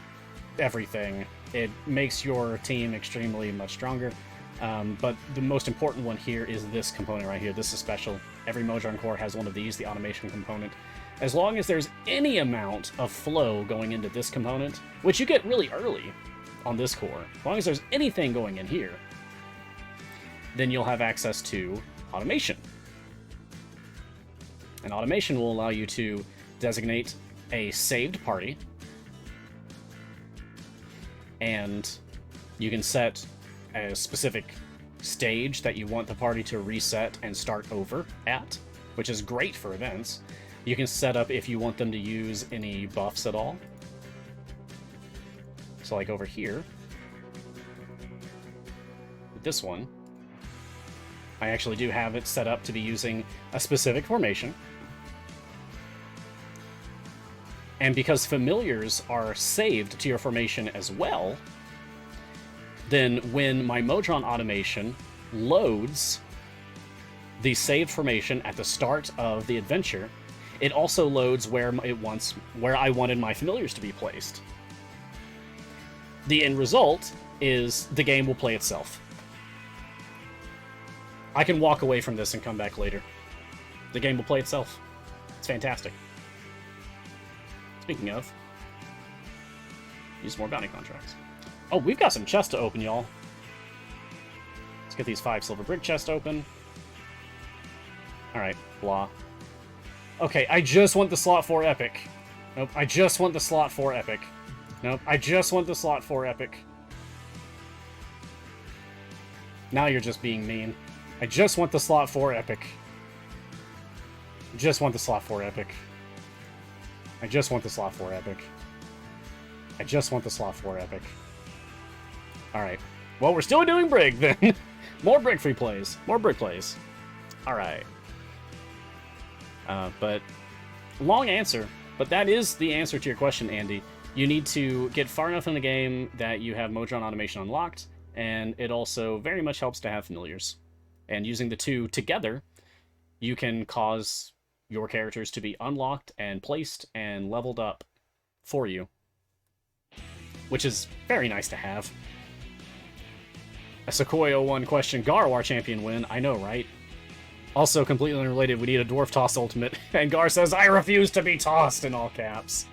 everything. It makes your team extremely much stronger. But the most important one here is this component right here. This is special. Every Modron core has one of these, the automation component. As long as there's any amount of flow going into this component, which you get really early on this core, as long as there's anything going in here, then you'll have access to automation. And automation will allow you to designate a saved party, and you can set a specific stage that you want the party to reset and start over at, which is great for events. You can set up if you want them to use any buffs at all. So like over here, with this one, I actually do have it set up to be using a specific formation. And because familiars are saved to your formation as well, then when my Modron automation loads the saved formation at the start of the adventure, it also loads where I wanted my familiars to be placed. The end result is the game will play itself. I can walk away from this and come back later. The game will play itself. It's fantastic. Speaking of, use more bounty contracts. Oh, we've got some chests to open, y'all. Let's get these 5 silver brick chests open. Alright, blah. Okay, I just want the slot 4 epic. Nope, I just want the slot 4 epic. Nope, I just want the slot 4 epic. Now you're just being mean. I just want the slot 4 epic. I just want the slot 4 epic. I just want the slot 4 epic. I just want the slot 4 epic. Alright. Well, we're still doing Brig, then. More Brig free plays. More Brig plays. Alright. But long answer, but that is the answer to your question, Andy. You need to get far enough in the game that you have Modron automation unlocked, and it also very much helps to have familiars. And using the two together, you can cause your characters to be unlocked and placed and leveled up for you, which is very nice to have. A Sequoia01 question, Garwar champion win. I know, right? Also, completely unrelated, we need a Dwarf Toss Ultimate. And Gar says, I refuse to be tossed, in all caps.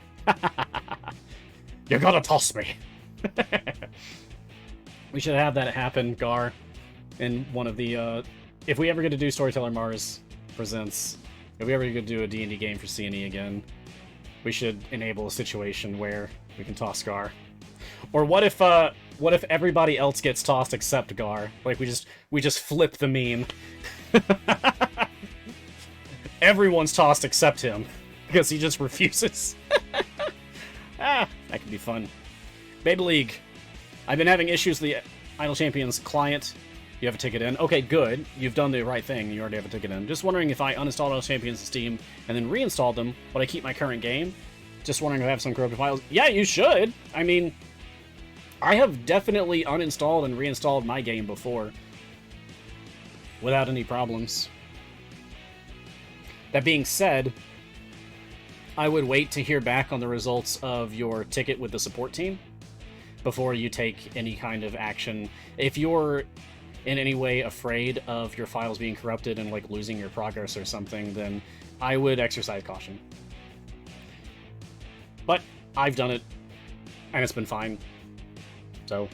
You're gonna toss me. We should have that happen, Gar, in one of the, if we ever get to do Storyteller Mars Presents, if we ever get to do a D&D game for C&E again, we should enable a situation where we can toss Gar. Or what if everybody else gets tossed except Gar? Like, we just flip the meme. Everyone's tossed except him, because he just refuses. That could be fun. Baby League. I've been having issues with the Idle Champions client. You have a ticket in. Okay, good. You've done the right thing. You already have a ticket in. Just wondering if I uninstalled Idle Champions in Steam and then reinstalled them, would I keep my current game? Just wondering if I have some corrupted files. Yeah, you should. I mean, I have definitely uninstalled and reinstalled my game before without any problems. That being said, I would wait to hear back on the results of your ticket with the support team before you take any kind of action. If you're in any way afraid of your files being corrupted and like losing your progress or something, then I would exercise caution. But I've done it, and it's been fine. So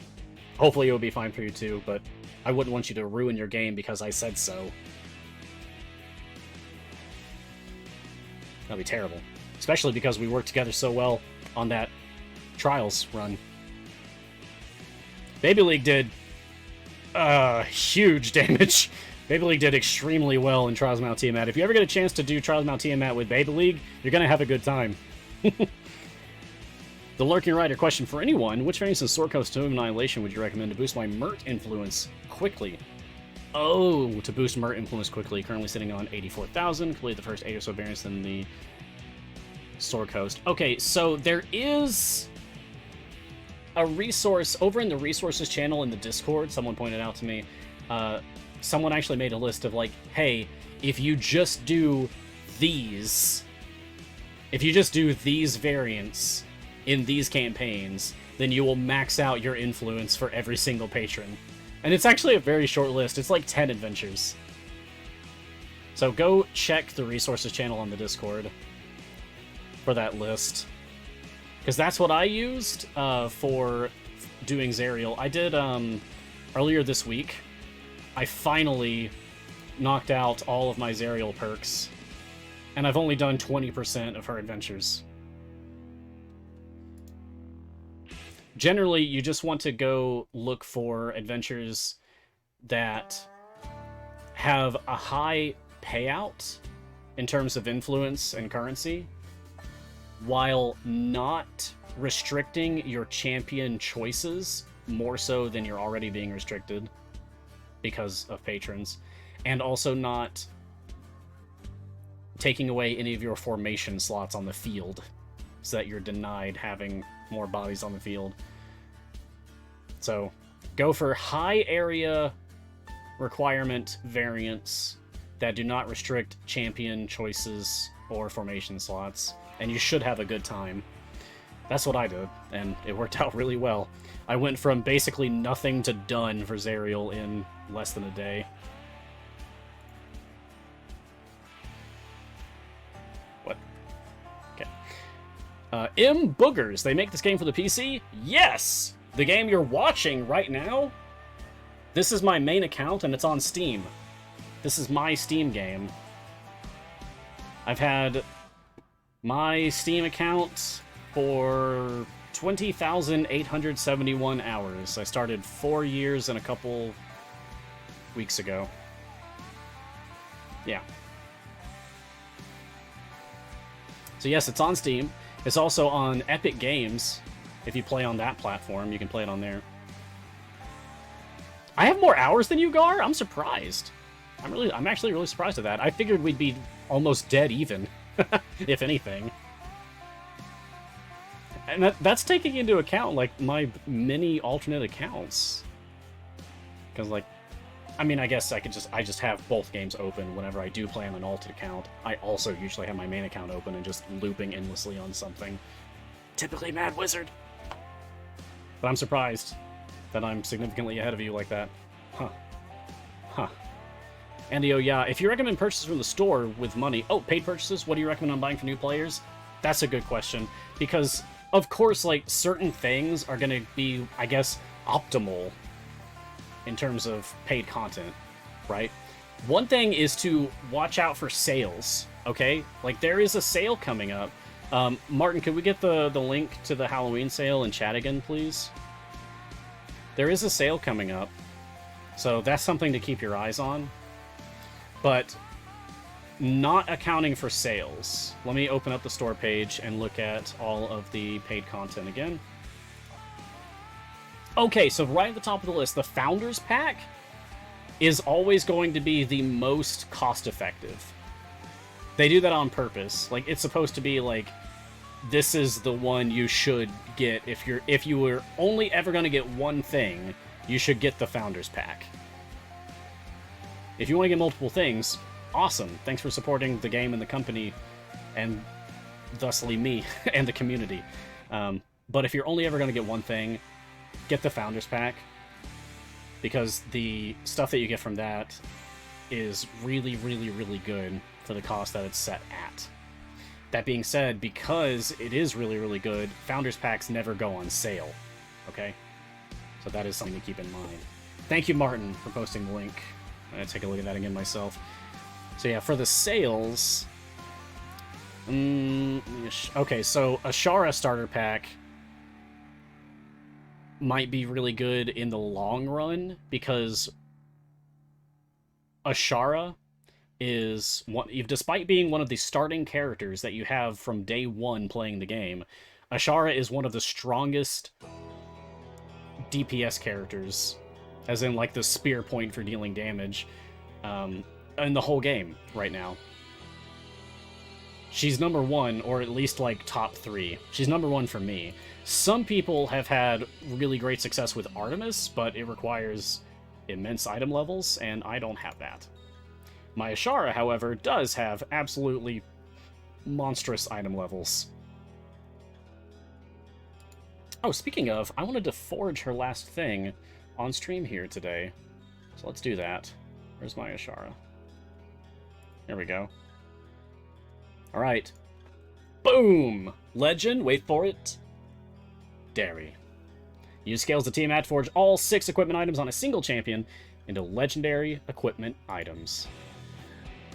hopefully it will be fine for you too, but I wouldn't want you to ruin your game because I said so. That'd be terrible. Especially because we worked together so well on that Trials run. Baby League did huge damage. Baby League did extremely well in Trials of Mount Tiamat. If you ever get a chance to do Trials of Mount Tiamat with Baby League, you're going to have a good time. The Lurking Rider question for anyone. Which variants in Sword Coast Tomb of Annihilation would you recommend to boost my Mert influence quickly? Oh, to boost Mert influence quickly. Currently sitting on 84,000. Complete the first 8 or so variants in the Sword Coast. Okay, so there is a resource over in the resources channel in the Discord. Someone pointed out to me. Someone actually made a list of like, hey, if you just do these variants in these campaigns, then you will max out your influence for every single patron. And it's actually a very short list. It's like 10 adventures. So go check the resources channel on the Discord for that list. Because that's what I used for doing Zariel. I did, earlier this week, I finally knocked out all of my Zariel perks. And I've only done 20% of her adventures. Generally, you just want to go look for adventures that have a high payout in terms of influence and currency, while not restricting your champion choices more so than you're already being restricted because of patrons, and also not taking away any of your formation slots on the field so that you're denied having more bodies on the field. So go for high area requirement variants that do not restrict champion choices or formation slots, and you should have a good time. That's what I did, and it worked out really well. I went from basically nothing to done for Zariel in less than a day. What? Okay. M Boogers, they make this game for the PC? Yes! The game you're watching right now? This is my main account, and it's on Steam. This is my Steam game. I've had my Steam account for 20,871 hours. I started 4 years and a couple weeks ago. Yeah. So yes, it's on Steam. It's also on Epic Games. If you play on that platform, you can play it on there. I have more hours than you, Gar? I'm surprised. I'm actually really surprised at that. I figured we'd be almost dead even, if anything. And that's taking into account, like, my many alternate accounts. Because, like, I mean, I guess I just have both games open whenever I do play on an alt account. I also usually have my main account open and just looping endlessly on something. Typically Mad Wizard. But I'm surprised that I'm significantly ahead of you like that. Huh. Huh. Andy, oh yeah, if you recommend purchases from the store with money... Oh, paid purchases? What do you recommend on buying for new players? That's a good question. Because, of course, like, certain things are gonna be, I guess, optimal in terms of paid content, right? One thing is to watch out for sales, okay? Like, there is a sale coming up. Martin, could we get the link to the Halloween sale in chat again, please? There is a sale coming up, so that's something to keep your eyes on. But not accounting for sales. Let me open up the store page and look at all of the paid content again. Okay, so right at the top of the list, the Founders Pack is always going to be the most cost-effective. They do that on purpose. Like, it's supposed to be like, this is the one you should get if you were only ever going to get one thing, you should get the Founders Pack. If you want to get multiple things, awesome. Thanks for supporting the game and the company, and thusly me and the community. But if you're only ever going to get one thing, get the Founders Pack, because the stuff that you get from that is really, really, really good for the cost that it's set at. That being said, because it is really, really good, Founders Packs never go on sale, okay? So that is something to keep in mind. Thank you, Martin, for posting the link. I'm going to take a look at that again myself. So yeah, for the sales... okay, so Ashara Starter Pack might be really good in the long run, because Ashara is one, despite being one of the starting characters that you have from day one playing the game, Ashara is one of the strongest DPS characters, as in like the spear point for dealing damage, in the whole game right now. She's number one, or at least like top 3. She's number 1 for me. Some people have had really great success with Artemis, but it requires immense item levels, and I don't have that. My Ashara, however, does have absolutely monstrous item levels. Oh, speaking of, I wanted to forge her last thing on stream here today. So let's do that. Where's my Ashara? There we go. Alright. Boom! Legend, wait for it. Dairy. Use scales to team at to forge all 6 equipment items on a single champion into legendary equipment items.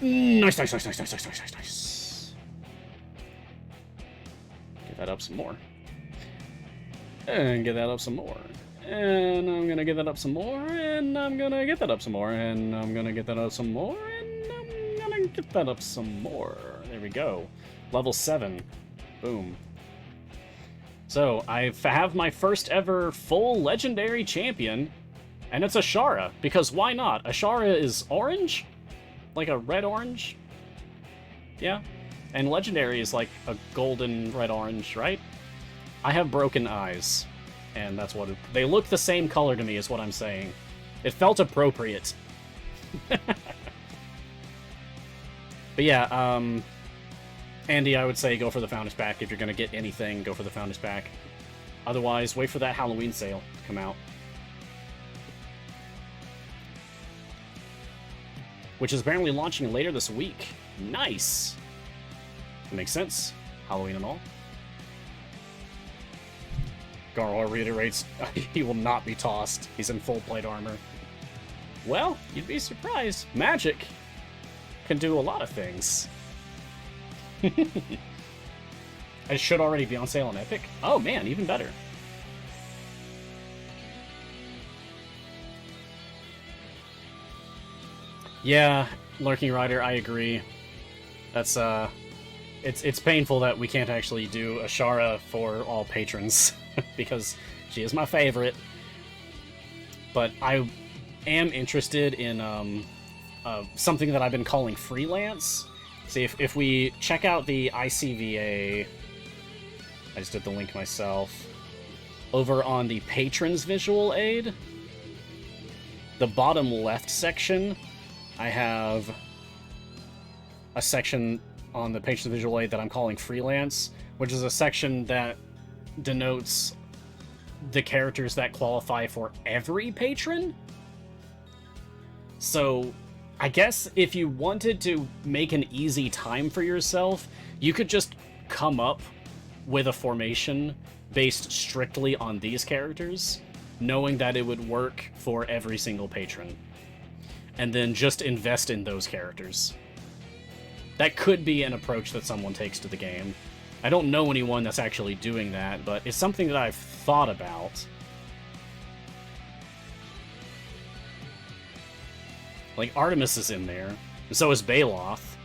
Nice, nice, nice, nice, nice, nice, nice, nice, nice. Get that up some more. And get that up some more. And I'm gonna get that up some more. And I'm gonna get that up some more. And I'm gonna get that up some more. And I'm gonna get that up some more. There we go. Level 7. Boom. So, I have my first ever full legendary champion, and it's Ashara, because why not? Ashara is orange? Like a red-orange? Yeah. And legendary is like a golden red-orange, right? I have broken eyes, and that's what they look the same color to me, is what I'm saying. It felt appropriate. But yeah, Andy, I would say go for the Founders Pack. If you're going to get anything, go for the Founders Pack. Otherwise, wait for that Halloween sale to come out. Which is apparently launching later this week. Nice! That makes sense. Halloween and all. Garor reiterates, he will not be tossed. He's in full plate armor. Well, you'd be surprised. Magic can do a lot of things. It should already be on sale on Epic. Oh man, even better. Yeah, Lurking Rider, I agree. That's it's painful that we can't actually do Ashara for all patrons because she is my favorite. But I am interested in something that I've been calling freelance. See, if we check out the ICVA, I just did the link myself, over on the Patrons Visual Aid, the bottom left section, I have a section on the page of the visual aid that I'm calling freelance, which is a section that denotes the characters that qualify for every patron. So I guess if you wanted to make an easy time for yourself, you could just come up with a formation based strictly on these characters, knowing that it would work for every single patron. And then just invest in those characters. That could be an approach that someone takes to the game. I don't know anyone that's actually doing that, but it's something that I've thought about. Like, Artemis is in there, and so is Baloth.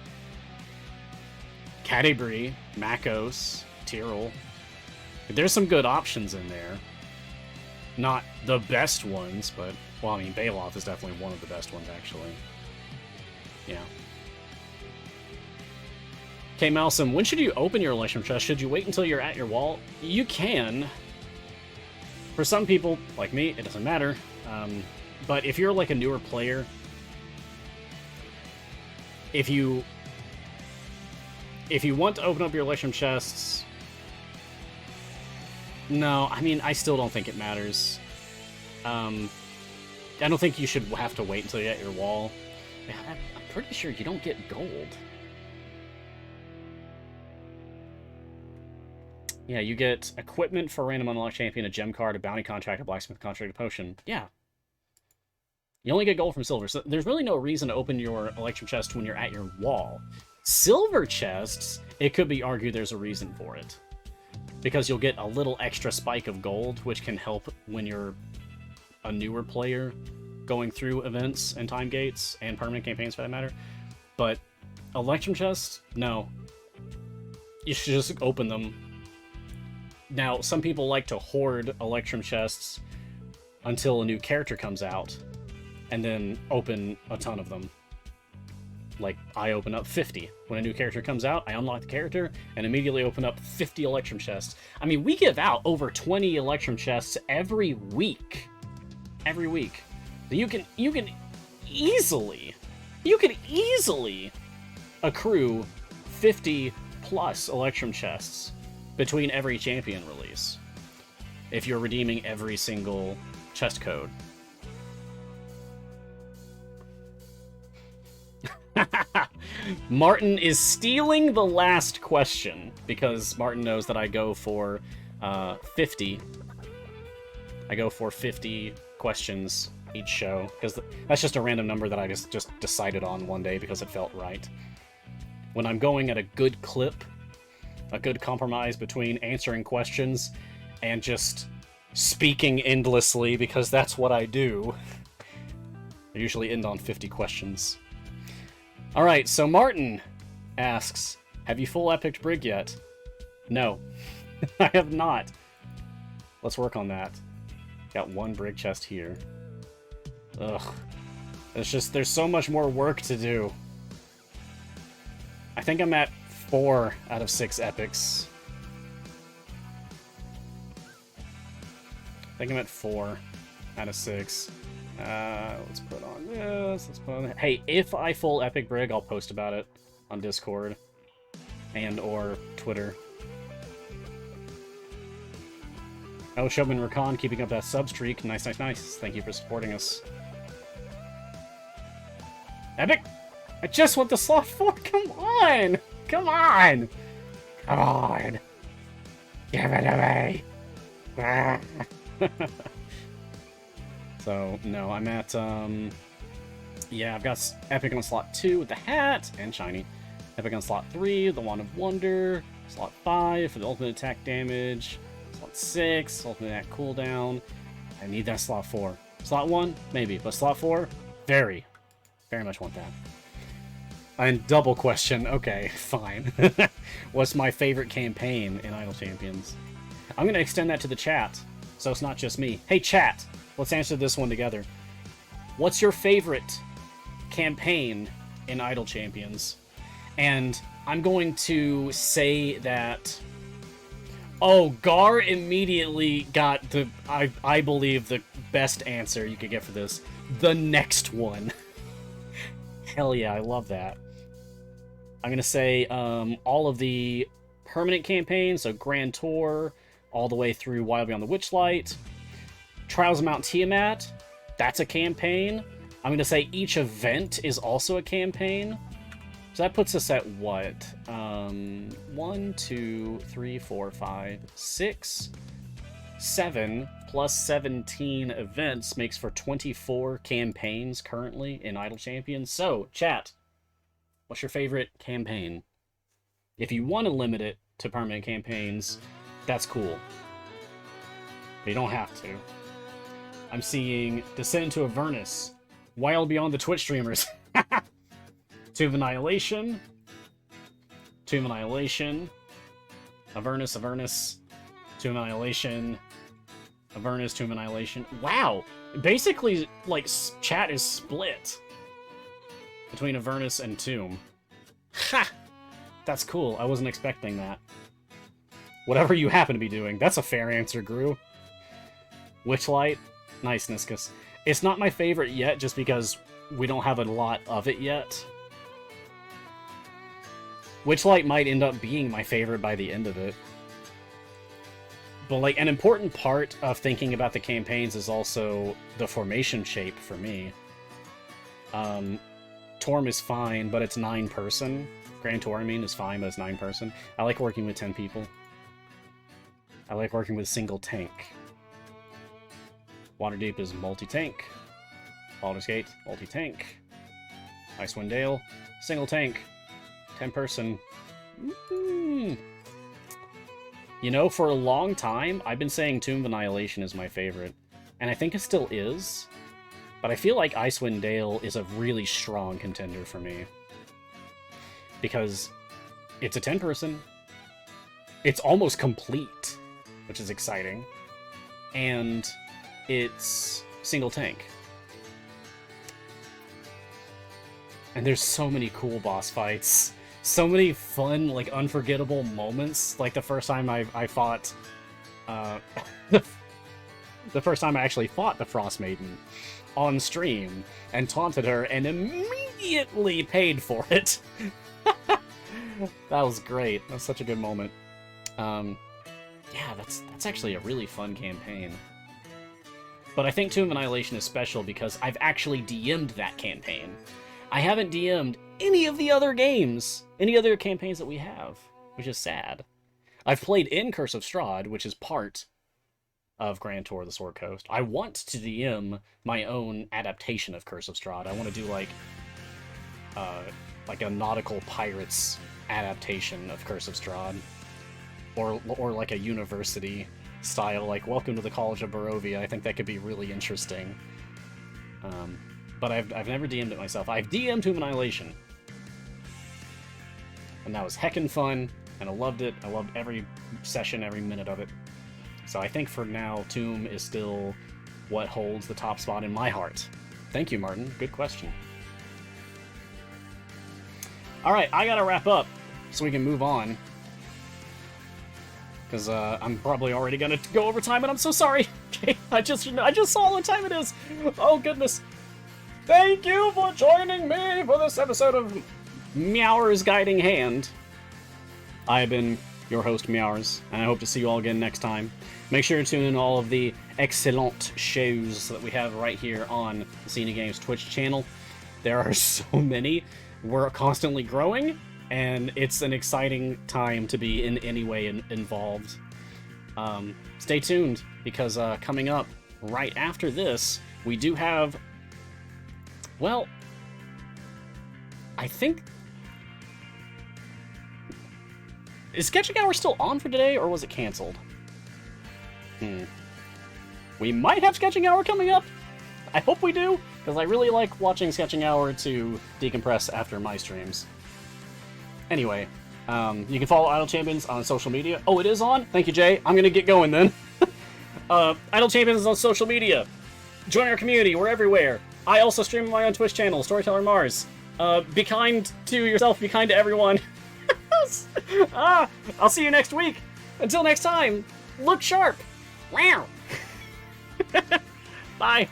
Cadabri, Makos, Tyrell. There's some good options in there. Not the best ones, but... Well, I mean, Baloth is definitely one of the best ones, actually. Yeah. Okay, Malsum, when should you open your Electrum chest? Should you wait until you're at your wall? You can. For some people, like me, it doesn't matter. But if you're like a newer player, if you want to open up your Electrum chests, no, I mean, I still don't think it matters. I don't think you should have to wait until you're at your wall. I'm pretty sure you don't get gold. Yeah, you get equipment for random unlocked champion, a gem card, a bounty contract, a blacksmith contract, a potion. Yeah. You only get gold from silver, so there's really no reason to open your Electrum chest when you're at your wall. Silver chests, it could be argued there's a reason for it. Because you'll get a little extra spike of gold, which can help when you're a newer player going through events and time gates, and permanent campaigns for that matter. But Electrum chests, no. You should just open them. Now, some people like to hoard Electrum chests until a new character comes out, and then open a ton of them. Like, I open up 50. When a new character comes out, I unlock the character, and immediately open up 50 Electrum chests. I mean, we give out over 20 Electrum chests every week. Every week. So you can easily accrue 50 plus Electrum chests between every champion release, if you're redeeming every single chest code. Martin is stealing the last question, because Martin knows that I go for 50. I go for 50 questions each show, because that's just a random number that I just decided on one day because it felt right. When I'm going at a good clip, a good compromise between answering questions and just speaking endlessly, because that's what I do. I usually end on 50 questions. Alright, so Martin asks, have you full epic Brig yet? No, I have not. Let's work on that. Got one Brig chest here. Ugh. There's so much more work to do. I think I'm at 4 out of 6 epics. I think I'm at 4 out of 6. Let's put on this. Let's put on that. Hey, if I full epic Brig, I'll post about it on Discord and or Twitter. Oh, Showman Rakan keeping up that sub streak. Nice, nice, nice. Thank you for supporting us. Epic! I just want the slot 4. Come on! Come on! Come on! Give it away! So, no, I'm at, yeah, I've got Epic on slot 2 with the hat and Shiny. Epic on slot 3, the Wand of Wonder. Slot 5 for the ultimate attack damage. Slot 6, ultimate attack cooldown. I need that slot 4. Slot 1, maybe, but slot 4, very much want that. And double question, okay, fine. What's my favorite campaign in Idle Champions? I'm going to extend that to the chat, so it's not just me. Hey, chat, let's answer this one together. What's your favorite campaign in Idle Champions? And I'm going to say that... Oh, Gar immediately got the, I believe, the best answer you could get for this. the next one. Hell yeah, I love that. I'm gonna say all of the permanent campaigns, so Grand Tour, all the way through Wild Beyond the Witchlight. Trials of Mount Tiamat, that's a campaign. I'm gonna say each event is also a campaign. So that puts us at what? 1, 2, 3, 4, 5, 6, 7 plus 17 events makes for 24 campaigns currently in Idle Champions. So, chat, what's your favorite campaign? If you want to limit it to permanent campaigns, that's cool. But you don't have to. I'm seeing Descent into Avernus, Wild Beyond the Twitch streamers, Tomb of Annihilation, Tomb of Annihilation, Avernus, Tomb of Annihilation, Avernus, Tomb of Annihilation. Wow! Basically, like, chat is split between Avernus and Tomb. Ha! That's cool. I wasn't expecting that. Whatever you happen to be doing. That's a fair answer, Gru. Witchlight. Nice, Niscus. It's not my favorite yet, just because we don't have a lot of it yet. Witchlight might end up being my favorite by the end of it. But, like, an important part of thinking about the campaigns is also the formation shape for me. Torm is fine, but it's 9-person. Grand Tour, I mean, is fine, but it's 9-person. I like working with 10 people. I like working with single tank. Waterdeep is multi-tank. Baldur's Gate, multi-tank. Icewind Dale, single tank. 10-person. You know, for a long time, I've been saying Tomb of Annihilation is my favorite. And I think it still is. But I feel like Icewind Dale is a really strong contender for me. Because it's a 10-person. It's almost complete, which is exciting. And it's single tank. And there's so many cool boss fights. So many fun, like, unforgettable moments. Like the first time I fought... the first time I actually fought the Frost Maiden on stream and taunted her and immediately paid for it. That was great. That was such a good moment. Yeah, that's actually a really fun campaign. But I think Tomb of Annihilation is special because I've actually DM'd that campaign. I haven't DM'd any of the other games, any other campaigns that we have, which is sad. I've played in Curse of Strahd, which is part of Grand Tour of the Sword Coast. I want to DM my own adaptation of Curse of Strahd. I want to do like a nautical pirates adaptation of Curse of Strahd, or like a university style, like Welcome to the College of Barovia. I think that could be really interesting. But I've never DM'd it myself. I've DM'd Tomb of Annihilation, and that was heckin' fun, and I loved it. I loved every session, every minute of it. So I think for now, Tomb is still what holds the top spot in my heart. Thank you, Martin. Good question. Alright, I gotta wrap up so we can move on. Because I'm probably already gonna go over time, and I'm so sorry. Okay, I just saw what time it is. Oh, goodness. Thank you for joining me for this episode of Meower's Guiding Hand. I have been your host, Meowers, and I hope to see you all again next time. Make sure to tune in to all of the excellent shows that we have right here on the Cena Games Twitch channel. There are so many. We're constantly growing, and it's an exciting time to be in any way involved. Stay tuned, because coming up right after this, we do have... Well, I think... Is Sketching Hour still on for today, or was it canceled? We might have Sketching Hour coming up. I hope we do, because I really like watching Sketching Hour to decompress after my streams. Anyway, you can follow Idle Champions on social media. Oh, it is on? Thank you, Jay. I'm going to get going then. Idle Champions is on social media. Join our community. We're everywhere. I also stream on my own Twitch channel, Storyteller Mars. Be kind to yourself. Be kind to everyone. I'll see you next week. Until next time, look sharp. Wow. Bye.